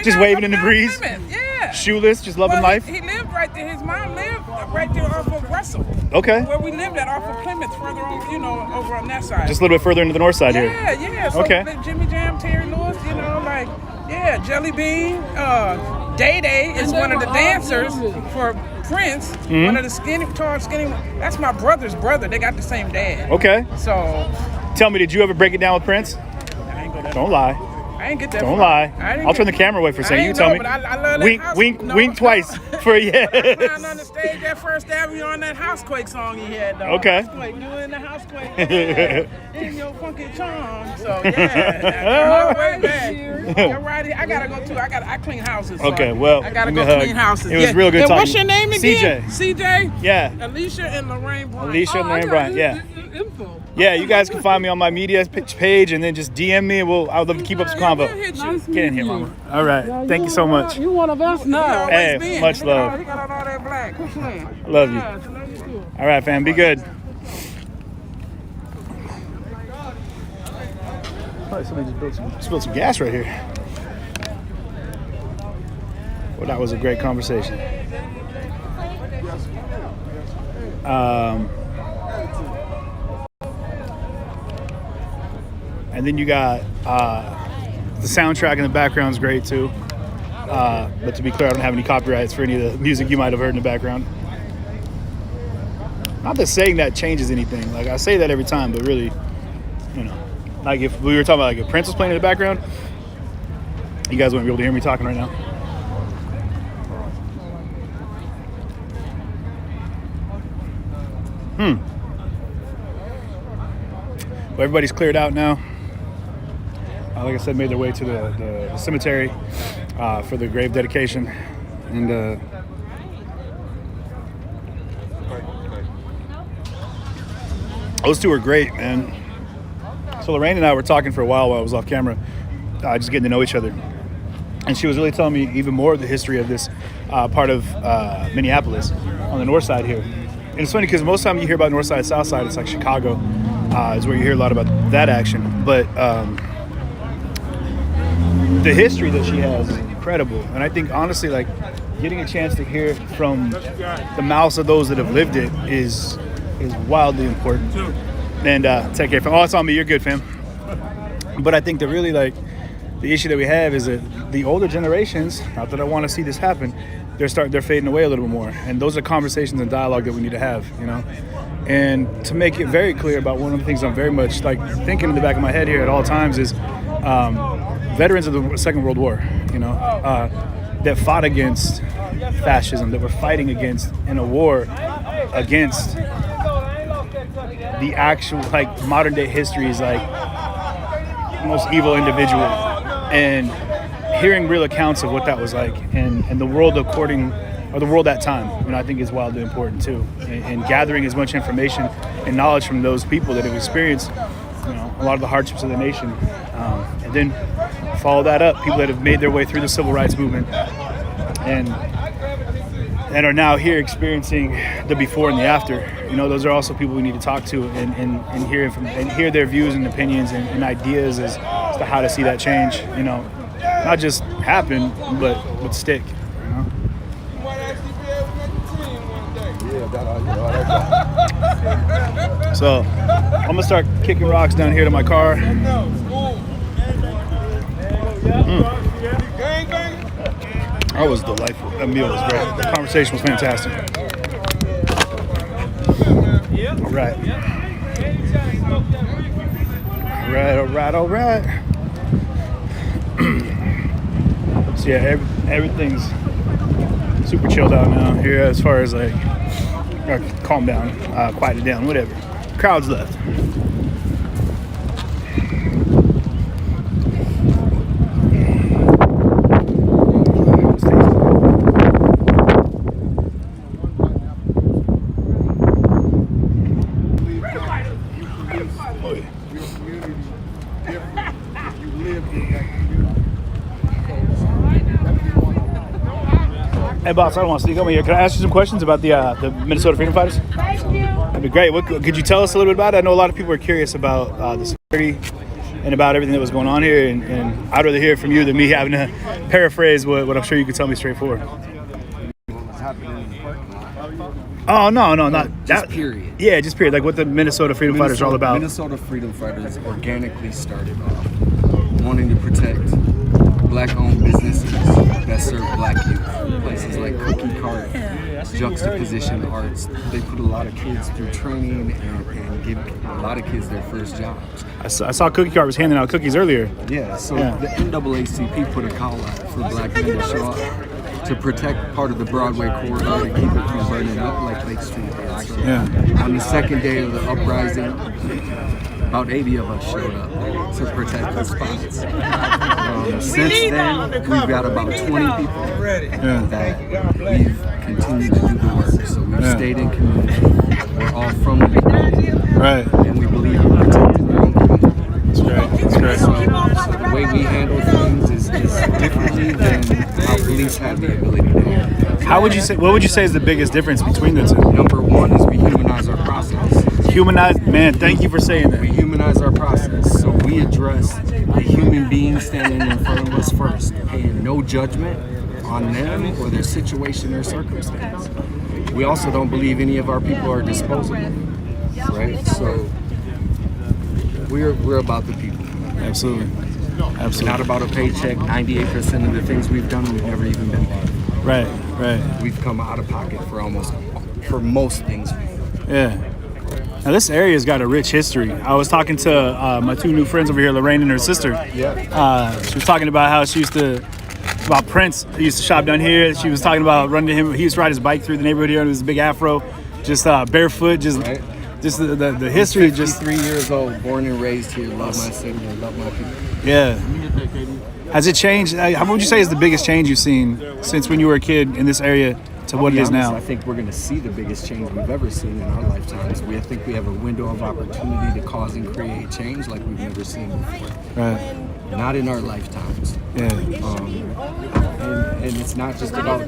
Just waving in the breeze. Yeah. Shoeless, just loving life. He lived right there. His mom lived right there off of Russell. Okay. Where we lived at, off of Plymouth, further on, you know, over on that side. Just a little bit further into the north side here. Yeah. So okay. Jimmy Jam, Terry Lewis, you know, like, Jelly Bean. Day Day is one of the dancers for Prince. One of the tall, skinny. That's my brother's brother. They got the same dad. Okay. So. Tell me, did you ever break it down with Prince? I ain't go that Don't far. lie. I ain't get that Don't far. lie. I'll turn the camera away for a second. You tell me. But I love wink, that house. wink twice for yes. I climbed on the stage at First Avenue on that Housequake song he had, though. Okay. Housequake, you in the Housequake. In your funky charm. So yeah, way back. You're right. I gotta go too. I clean houses. So okay, well, I gotta go clean houses. It was real good and talking. What's your name again? CJ. CJ. Yeah. Alicia and Lorraine Bryant. Alicia and Lorraine Bryant. Yeah. Yeah, you guys can find me on my media page and then just DM me. I would love to keep up some convo. Get in here, mama. All right. Thank you so much. You one of us now. Hey, much love. He got all that black. Love you. All right, fam. Be good. Probably somebody just spilled some gas right here. Well, that was a great conversation. And then you got the soundtrack in the background is great too. But to be clear, I don't have any copyrights for any of the music you might have heard in the background. Not that saying that changes anything. Like, I say that every time, but really, you know, like if we were talking about like if Prince was playing in the background, you guys wouldn't be able to hear me talking right now. Well, everybody's cleared out now. Like I said, made their way to the cemetery for the grave dedication. And those two were great, man. So Lorraine and I were talking for a while I was off camera, just getting to know each other. And she was really telling me even more of the history of this part of Minneapolis on the north side here. And it's funny because most of the time you hear about north side, south side, it's like Chicago is where you hear a lot about that action. But the history that she has is incredible. And I think, honestly, like, getting a chance to hear it from the mouths of those that have lived it is wildly important. And take care, fam. Oh, it's on me. You're good, fam. But I think that really, like, the issue that we have is that the older generations, not that I want to see this happen, they're fading away a little bit more. And those are conversations and dialogue that we need to have, And to make it very clear about one of the things I'm very much like thinking in the back of my head here at all times is veterans of the Second World War, that fought against fascism, that were fighting against in a war against the actual modern day history's most evil individual, and hearing real accounts of what that was like and the world the world at time, I think is wildly important too, and gathering as much information and knowledge from those people that have experienced a lot of the hardships of the nation, and then follow that up, people that have made their way through the civil rights movement and are now here experiencing the before and the after. Those are also people we need to talk to and hear their views and opinions and ideas as to how to see that change, not just happen, but stick. So I'm gonna start kicking rocks down here to my car. That was delightful. That meal was great. The conversation was fantastic. All right. So yeah, everything's super chilled out now here as far as calm down, quiet it down, whatever. Crowd's left. Hey, boss, I don't want to sneak over here. Can I ask you some questions about the Minnesota Freedom Fighters? That'd be great. Could you tell us a little bit about it? I know a lot of people are curious about the security and about everything that was going on here, and I'd rather hear from you than me having to paraphrase what I'm sure you could tell me straightforward. Oh, no, not just period. Yeah, just period. Like what the Minnesota Freedom Fighters are all about. Minnesota Freedom Fighters organically started off wanting to protect Black-owned businesses that serve Black youth. Places like Cookie Cart, Juxtaposition Arts. They put a lot of kids through training and give a lot of kids their first jobs. I saw Cookie Cart was handing out cookies earlier. Yeah, so the NAACP put a call out for Black men to show up to protect part of the Broadway corridor and keep it from burning up like Lake Street. So on the second day of the uprising, about 80 of us showed up to protect the spots. Since then, we've got about 20 people that we've continued to do the work. So we've stayed in community. We're all from the community. Right. And we believe in protecting our own community. That's great. So the way we handle things is differently than how police have the ability to handle things. What would you say is the biggest difference between the two? Number one is we humanize our process. Man, thank you for saying that. We humanize our process, so we address the human being standing in front of us first, paying no judgment on them or their situation or circumstance. We also don't believe any of our people are disposable, right? So we're about the people. Absolutely. Not about a paycheck. 98% of the things we've done, we've never even been paid. Right. We've come out of pocket for most things. Yeah. Now this area's got a rich history. I was talking to my two new friends over here, Lorraine and her sister. Yeah. She was talking about how about Prince. He used to shop down here. She was talking about running to him. He used to ride his bike through the neighborhood here, and it was a big afro, just barefoot, just the history. 53 years old, born and raised here. Love my city, love my people. Yeah. Has it changed? How would you say is the biggest change you've seen since when you were a kid in this area to what it is now? I think we're going to see the biggest change we've ever seen in our lifetimes. I think we have a window of opportunity to cause and create change like we've never seen before. Right. Not in our lifetimes. Yeah. And it's not just about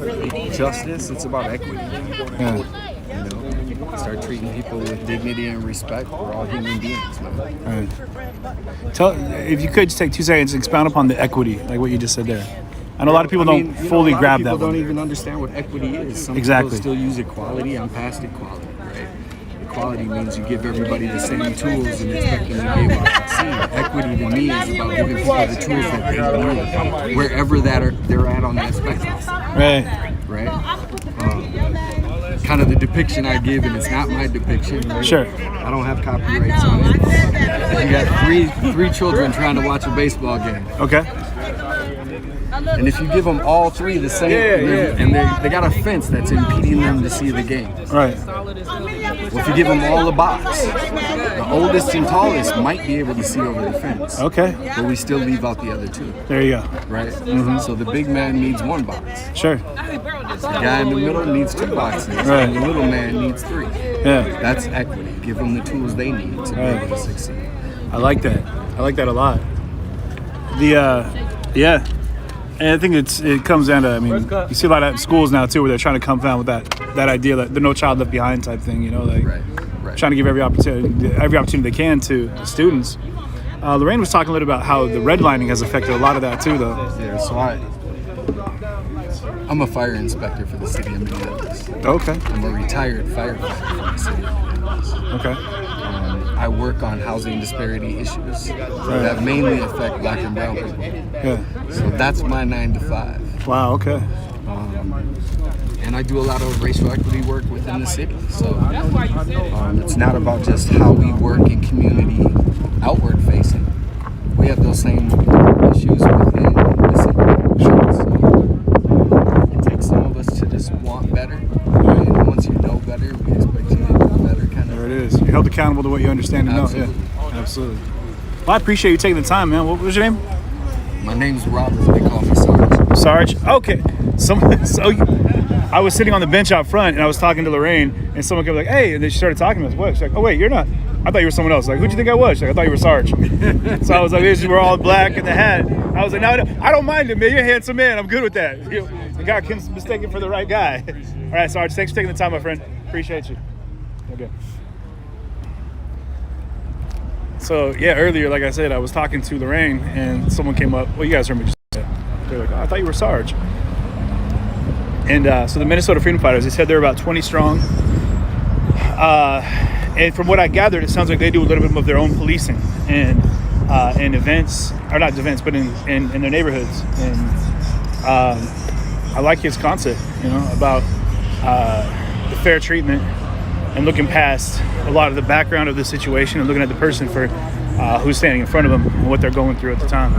justice; it's about equity. Yeah. Start treating people with dignity and respect. We're all human beings, man. Right. If you could just take 2 seconds and expound upon the equity, like what you just said there. I know a lot of people don't fully grab that. People don't even understand what equity is. Some exactly. people still use equality. I'm past equality, right? equality means you give everybody the same tools and expect them to be able to succeed. Equity to me is about giving people the tools that they need, wherever they're at on that spectrum. Right. Kind of the depiction I give, and it's not my depiction. Right? Sure. I don't have copyrights on it. You got three children trying to watch a baseball game. Okay. And if you give them all three the same, and they got a fence that's impeding them to see the game. Right. Well, if you give them all a box, the oldest and tallest might be able to see over the fence. Okay. But we still leave out the other two. There you go. Right? So the big man needs one box. Sure. The guy in the middle needs two boxes. Right. And the little man needs three. Yeah. That's equity. Give them the tools they need to be able to succeed. I like that. I like that a lot. Yeah. And I think it comes down to, I mean, you see a lot of schools now too where they're trying to come down with that idea that the no child left behind type thing, you know, like trying to give every opportunity they can to the students. Lorraine was talking a little about how the redlining has affected a lot of that too, though. Yeah, so I'm a fire inspector for the city of Minneapolis. Okay. I'm a retired firefighter for the city of Minneapolis. Okay. I work on housing disparity issues that mainly affect black and brown people. Yeah. So that's my 9 to 5. Wow, okay. And I do a lot of racial equity work within the city. So it's not about just how we work in community outward facing. We have those same issues within the city. So it takes some of us to just want better. And once you know better, we expect you to do better. There it is. You're held accountable to what you understand and know. Yeah, absolutely. Well, I appreciate you taking the time, man. What was your name? My name's Robert. They call me Sarge. Sarge? Okay. I was sitting on the bench out front, and I was talking to Lorraine, and someone came like, hey, and then she started talking to us. What? She's like, oh, wait, you're not. I thought you were someone else. Like, who'd you think I was? She's like, I thought you were Sarge. So I was like, we're all black in the hat. I was like, no, I don't mind it, man. You're a handsome man. I'm good with that. The guy can mistake it for the right guy. All right, Sarge, thanks for taking the time, my friend. Appreciate you. Okay. So, yeah, earlier, like I said, I was talking to Lorraine, and someone came up. Well, you guys heard me just say it. They're like, oh, I thought you were Sarge. And so the Minnesota Freedom Fighters, they said they're about 20 strong. And from what I gathered, it sounds like they do a little bit of their own policing and in events, or not events, but in their neighborhoods. And I like his concept, you know, about the fair treatment and looking past a lot of the background of the situation and looking at the person for who's standing in front of them and what they're going through at the time.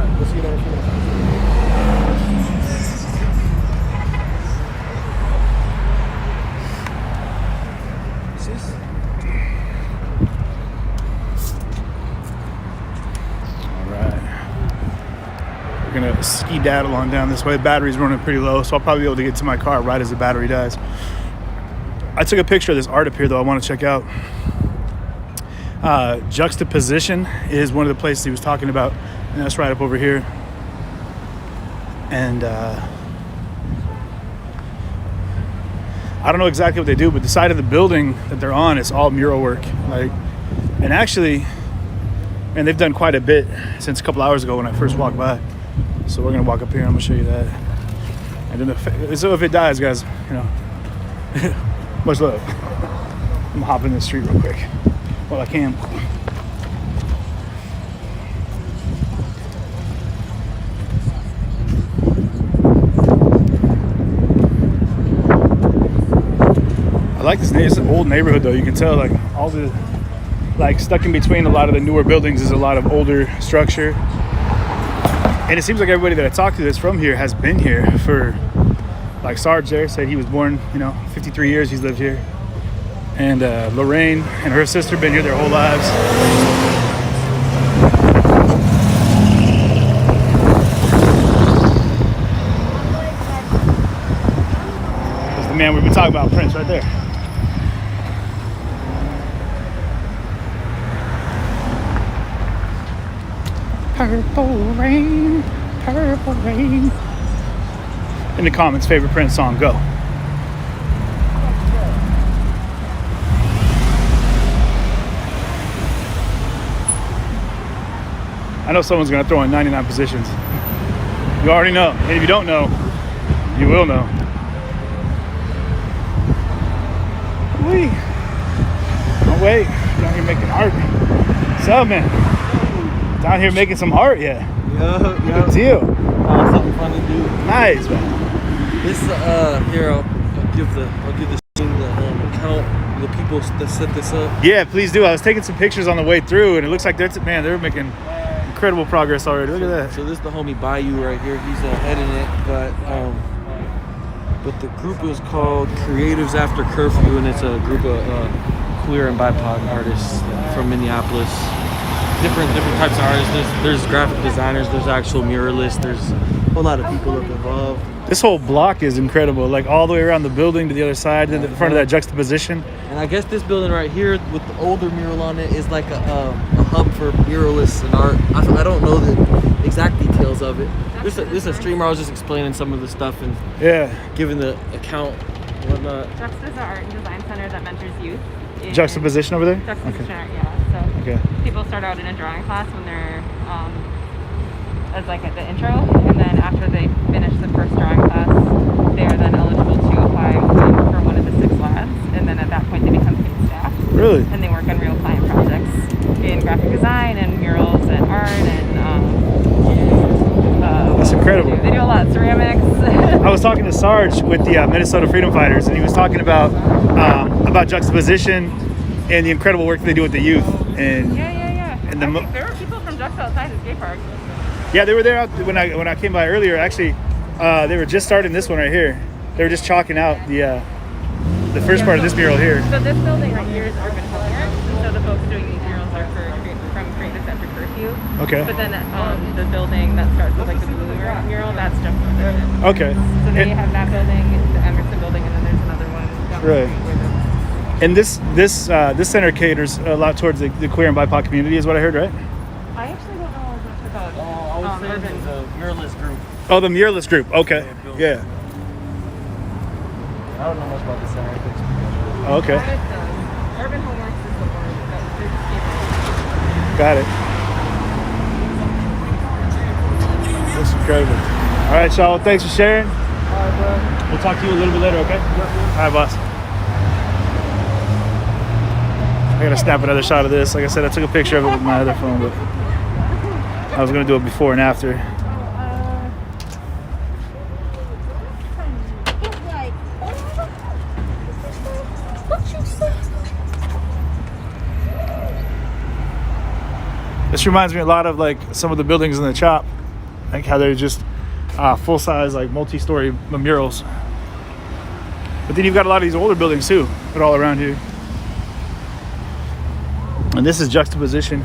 We're gonna ski-daddle on down this way. The battery's running pretty low, so I'll probably be able to get to my car right as the battery dies. I took a picture of this art up here, though, I want to check out. Juxtaposition is one of the places he was talking about, and that's right up over here. And I don't know exactly what they do, but the side of the building that they're on is all mural work. And actually, and they've done quite a bit since a couple hours ago when I first walked by. So we're gonna walk up here and I'm gonna show you that. And then so if it dies, guys, you know, much love. I'm gonna hop in the street real quick while I can. I like this. It's an old neighborhood though. You can tell like all the stuck in between a lot of the newer buildings is a lot of older structure. And it seems like everybody that I talked to that's from here has been here for, like Sarge there said he was born, 53 years he's lived here. And Lorraine and her sister been here their whole lives. There's the man we've been talking about, Prince, right there. Purple rain, purple rain. In the comments, favorite Prince song, go. I know someone's gonna throw in 99 positions. You already know. And if you don't know, you will know. Whee. No way. Down here making art. What's up, man? Down here making some art, yeah. Yeah. Good deal. Something fun to do. Nice, man. This here I'll give the account, the people that set this up. Yeah, please do. I was taking some pictures on the way through, and it looks like they're making incredible progress already. Look at that. So this is the homie Bayou right here. He's heading it, but the group is called Creatives After Curfew, and it's a group of queer and BIPOC artists from Minneapolis. Different types of artists. There's graphic designers. There's actual muralists. There's a whole lot of people up involved. This whole block is incredible, like all the way around the building to the other side, in the front of that juxtaposition. And I guess this building right here with the older mural on it is like a hub for muralists and art. I don't know the exact details of it. This is a streamer. I was just explaining some of the stuff and giving the account and whatnot. Juxta is an art and design center that mentors youth. Juxtaposition over there? Juxtaposition art, yeah. So people start out in a drawing class when they're as like at the intro, and then after they finish the first drawing class, they are then eligible to apply for one of the 6 labs, and then at that point they become paid staff. Really? And they work on real client projects in graphic design and murals and art and that's incredible. They do a lot of ceramics. I was talking to Sarge with the Minnesota Freedom Fighters, and he was talking about juxtaposition and the incredible work they do with the youth. And And I think there were people from Juxta outside the skate park. Yeah, they were there when I came by earlier. Actually, they were just starting this one right here. They were just chalking out the first part of this mural here. So this building right here is Urban Homework. So the folks doing these murals are from Creatives After Curfew. Okay. But then the building that starts with like the blue mural, that's Juxtaposition. Okay. So they have that building, the Emerson building, and then there's another one down the street where And this center caters a lot towards the queer and BIPOC community, is what I heard, right? I actually don't know much about Urban. The muralist group. Oh, the muralist group. Okay. Yeah. I don't know much about the center. Oh, okay. Urban Homeworks is the one that Got it. That's incredible. All right, y'all. Thanks for sharing. All right, bro. We'll talk to you a little bit later, okay? All right, boss. I gotta snap another shot of this. Like I said, I took a picture of it with my other phone, but I was gonna do it before and after. This reminds me a lot of like some of the buildings in the Chop, like how they're just full-size, like multi-story murals. But then you've got a lot of these older buildings too, but all around here. And this is Juxtaposition.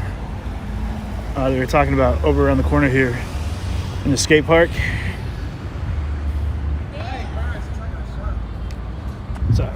They were talking about over around the corner here in the skate park. So.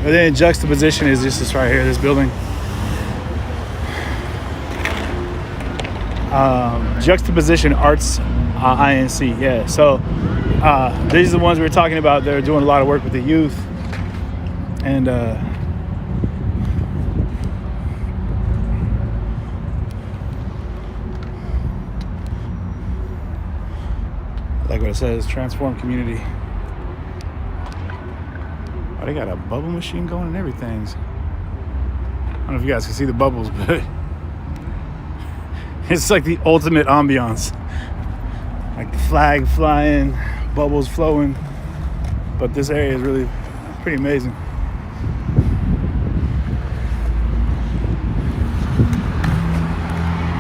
And then Juxtaposition is just this right here, this building. Juxtaposition Arts INC, yeah. So these are the ones we were talking about. They're doing a lot of work with the youth. And like what it says, transform community. Oh, they got a bubble machine going and everything. I don't know if you guys can see the bubbles, but it's like the ultimate ambiance. Like the flag flying, bubbles flowing. But this area is really pretty amazing.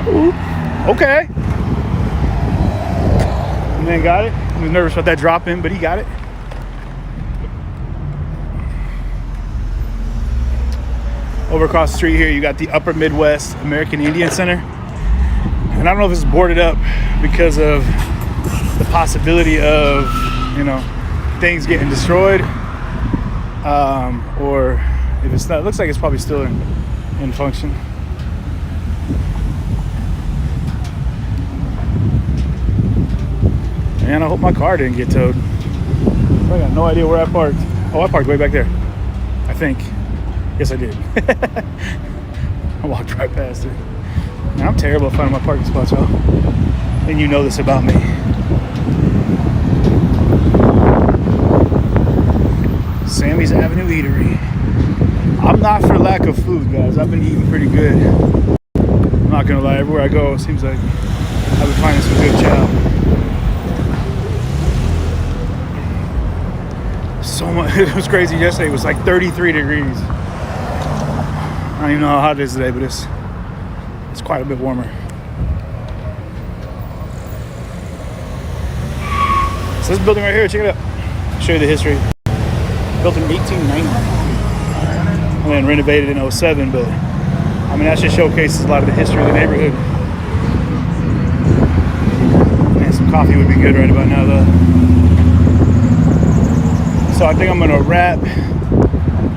Ooh, okay. And then got it. I was nervous about that drop in, but he got it. Over across the street here, you got the Upper Midwest American Indian Center. And I don't know if it's boarded up because of the possibility of, you know, things getting destroyed. Or if it's not, it looks like it's probably still in function. Man, I hope my car didn't get towed. I got no idea where I parked. Oh, I parked way back there, I think. Yes, I did. I walked right past it. Man, I'm terrible at finding my parking spots, y'all. And you know this about me. Sammy's Avenue Eatery. I'm not for lack of food, guys. I've been eating pretty good. I'm not gonna lie, everywhere I go, it seems like I've been finding some good chow. So much. It was crazy yesterday. It was like 33 degrees. I don't even know how hot it is today, but it's quite a bit warmer. So this building right here, check it out. I'll show you the history. Built in 1890. And then renovated in 07, but I mean that just showcases a lot of the history of the neighborhood. Man, some coffee would be good right about now though. So I think I'm gonna wrap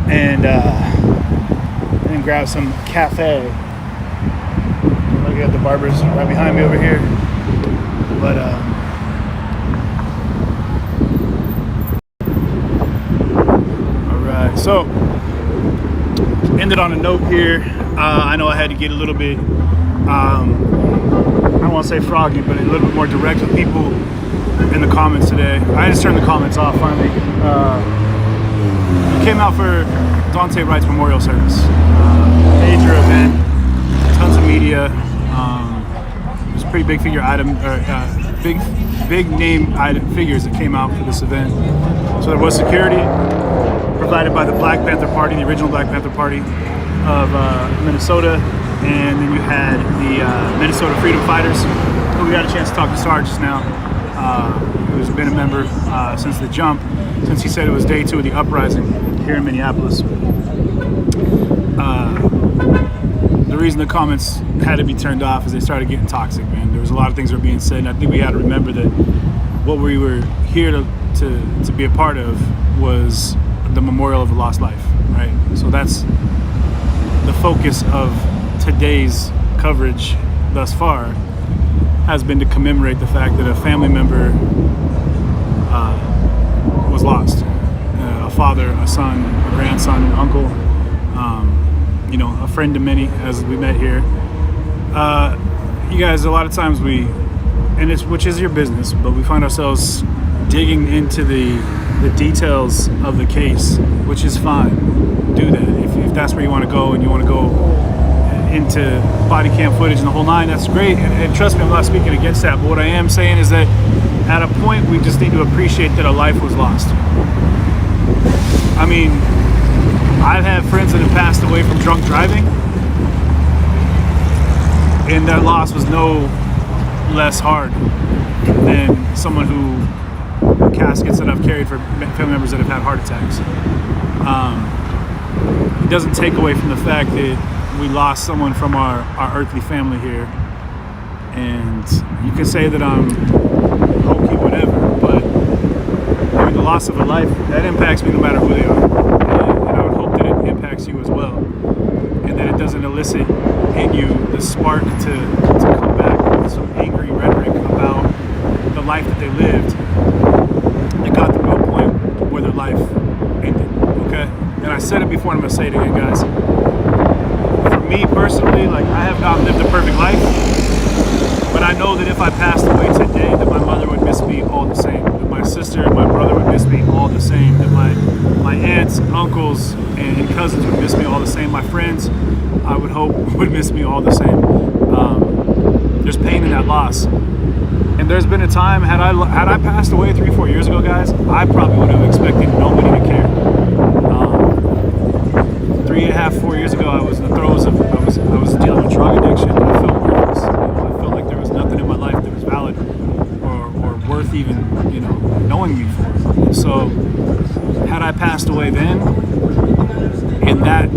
and grab some cafe. Look at the barbers right behind me over here. But all right, so ended on a note here. I know I had to get a little bit I don't want to say froggy, but a little bit more direct with people in the comments today. I just turned the comments off finally. We came out for Daunte Wright's memorial service. Major event, tons of media. It was a pretty big figure item, or big name item figures that came out for this event. So there was security provided by the Black Panther Party, the original Black Panther Party of Minnesota, and then you had the Minnesota Freedom Fighters, who we got a chance to talk to Sarge just now, who's been a member since the jump, since he said it was day 2 of the uprising here in Minneapolis. The reason the comments had to be turned off is they started getting toxic, man. There was a lot of things that were being said, and I think we had to remember that what we were here to be a part of was the memorial of a lost life, right? So that's the focus of today's coverage thus far, has been to commemorate the fact that a family member was lost. A father, a son, a grandson, an uncle, you know, a friend to many, as we met here. You guys, a lot of times which is your business, but we find ourselves digging into the details of the case, which is fine. Do that. If that's where you want to go, and you want to go into body cam footage and the whole nine, that's great. And trust me, I'm not speaking against that, but what I am saying is that at a point we just need to appreciate that a life was lost. I mean, I've had friends that have passed away from drunk driving, and that loss was no less hard than someone who caskets that I've carried for family members that have had heart attacks. It doesn't take away from the fact that we lost someone from our earthly family here, and you can say that I'm hokey, whatever, but I mean, the loss of a life, that impacts me no matter who they are, and I would hope that it impacts you as well, and that it doesn't elicit in you the spark to come back with some angry rhetoric about the life that they lived that got them to a point where their life ended, okay? And I said it before, and I'm gonna say it again, guys. For me personally, like, I have not lived a perfect life, but I know that if I passed away today, that my mother would miss me all the same, that my sister and my brother would miss me all the same, that my aunts, uncles, and cousins would miss me all the same. My friends, I would hope, would miss me all the same. There's pain in that loss. And there's been a time, had I passed away 3-4 years ago, guys, I probably would have expected nobody to care. 3.5-4 years ago, I was in the throes of, I was dealing with drug addiction. I felt worthless. I felt like there was nothing in my life that was valid or worth even, you know, knowing me for. So had I passed away then, and that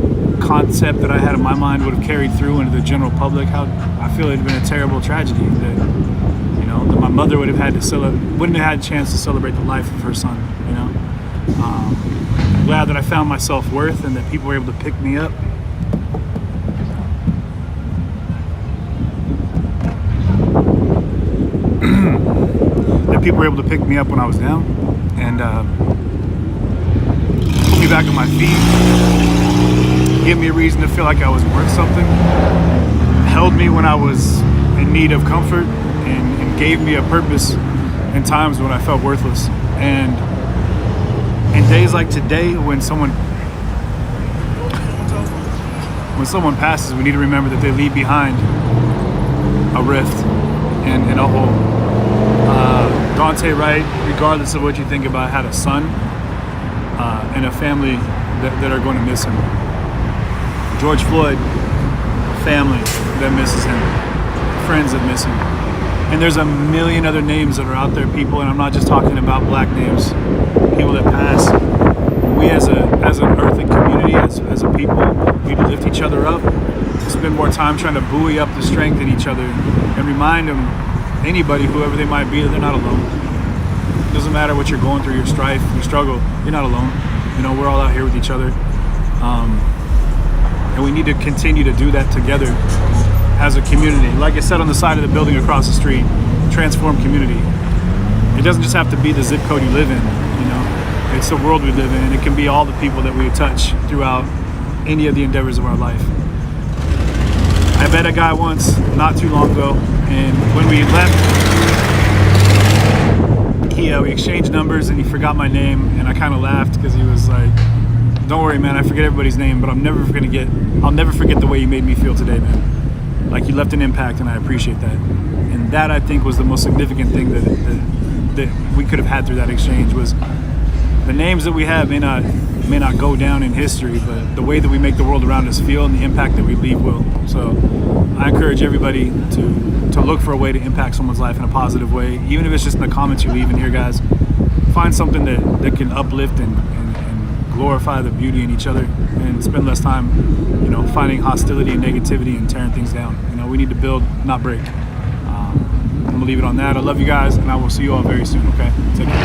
concept that I had in my mind would have carried through into the general public, I feel it'd been a terrible tragedy that, you know, that my mother wouldn't have had a chance to celebrate the life of her son, you know. I'm glad that I found my self-worth and that people were able to pick me up. That that people were able to pick me up when I was down and put me back on my feet, give me a reason to feel like I was worth something, held me when I was in need of comfort, and gave me a purpose in times when I felt worthless. And in days like today, when someone passes, we need to remember that they leave behind a rift and a hole. Daunte Wright, regardless of what you think about, had a son and a family that are going to miss him. George Floyd, family that misses him, friends that miss him. And there's a million other names that are out there, people, and I'm not just talking about black names, people that pass. We as an earth and community, as a people, need to lift each other up, spend more time trying to buoy up the strength in each other, and remind them, anybody, whoever they might be, that they're not alone. It doesn't matter what you're going through, your strife, your struggle, you're not alone. You know, we're all out here with each other. And we need to continue to do that together as a community. Like I said on the side of the building across the street, transform community. It doesn't just have to be the zip code you live in, you know. It's the world we live in, and it can be all the people that we touch throughout any of the endeavors of our life. I met a guy once, not too long ago, and when we left, we exchanged numbers, and he forgot my name, and I kind of laughed because he was like, "Don't worry, man, I forget everybody's name, but I'll never forget the way you made me feel today, man. Like, you left an impact, and I appreciate that." And that, I think, was the most significant thing that we could have had through that exchange. Was the names that we have may not go down in history, but the way that we make the world around us feel and the impact that we leave will. So I encourage everybody to look for a way to impact someone's life in a positive way, even if it's just in the comments you leave in here, guys. Find something that can uplift and glorify the beauty in each other, and spend less time, you know, finding hostility and negativity and tearing things down. You know, we need to build, not break. I'm gonna leave it on that. I love you guys, and I will see you all very soon, okay? Take care.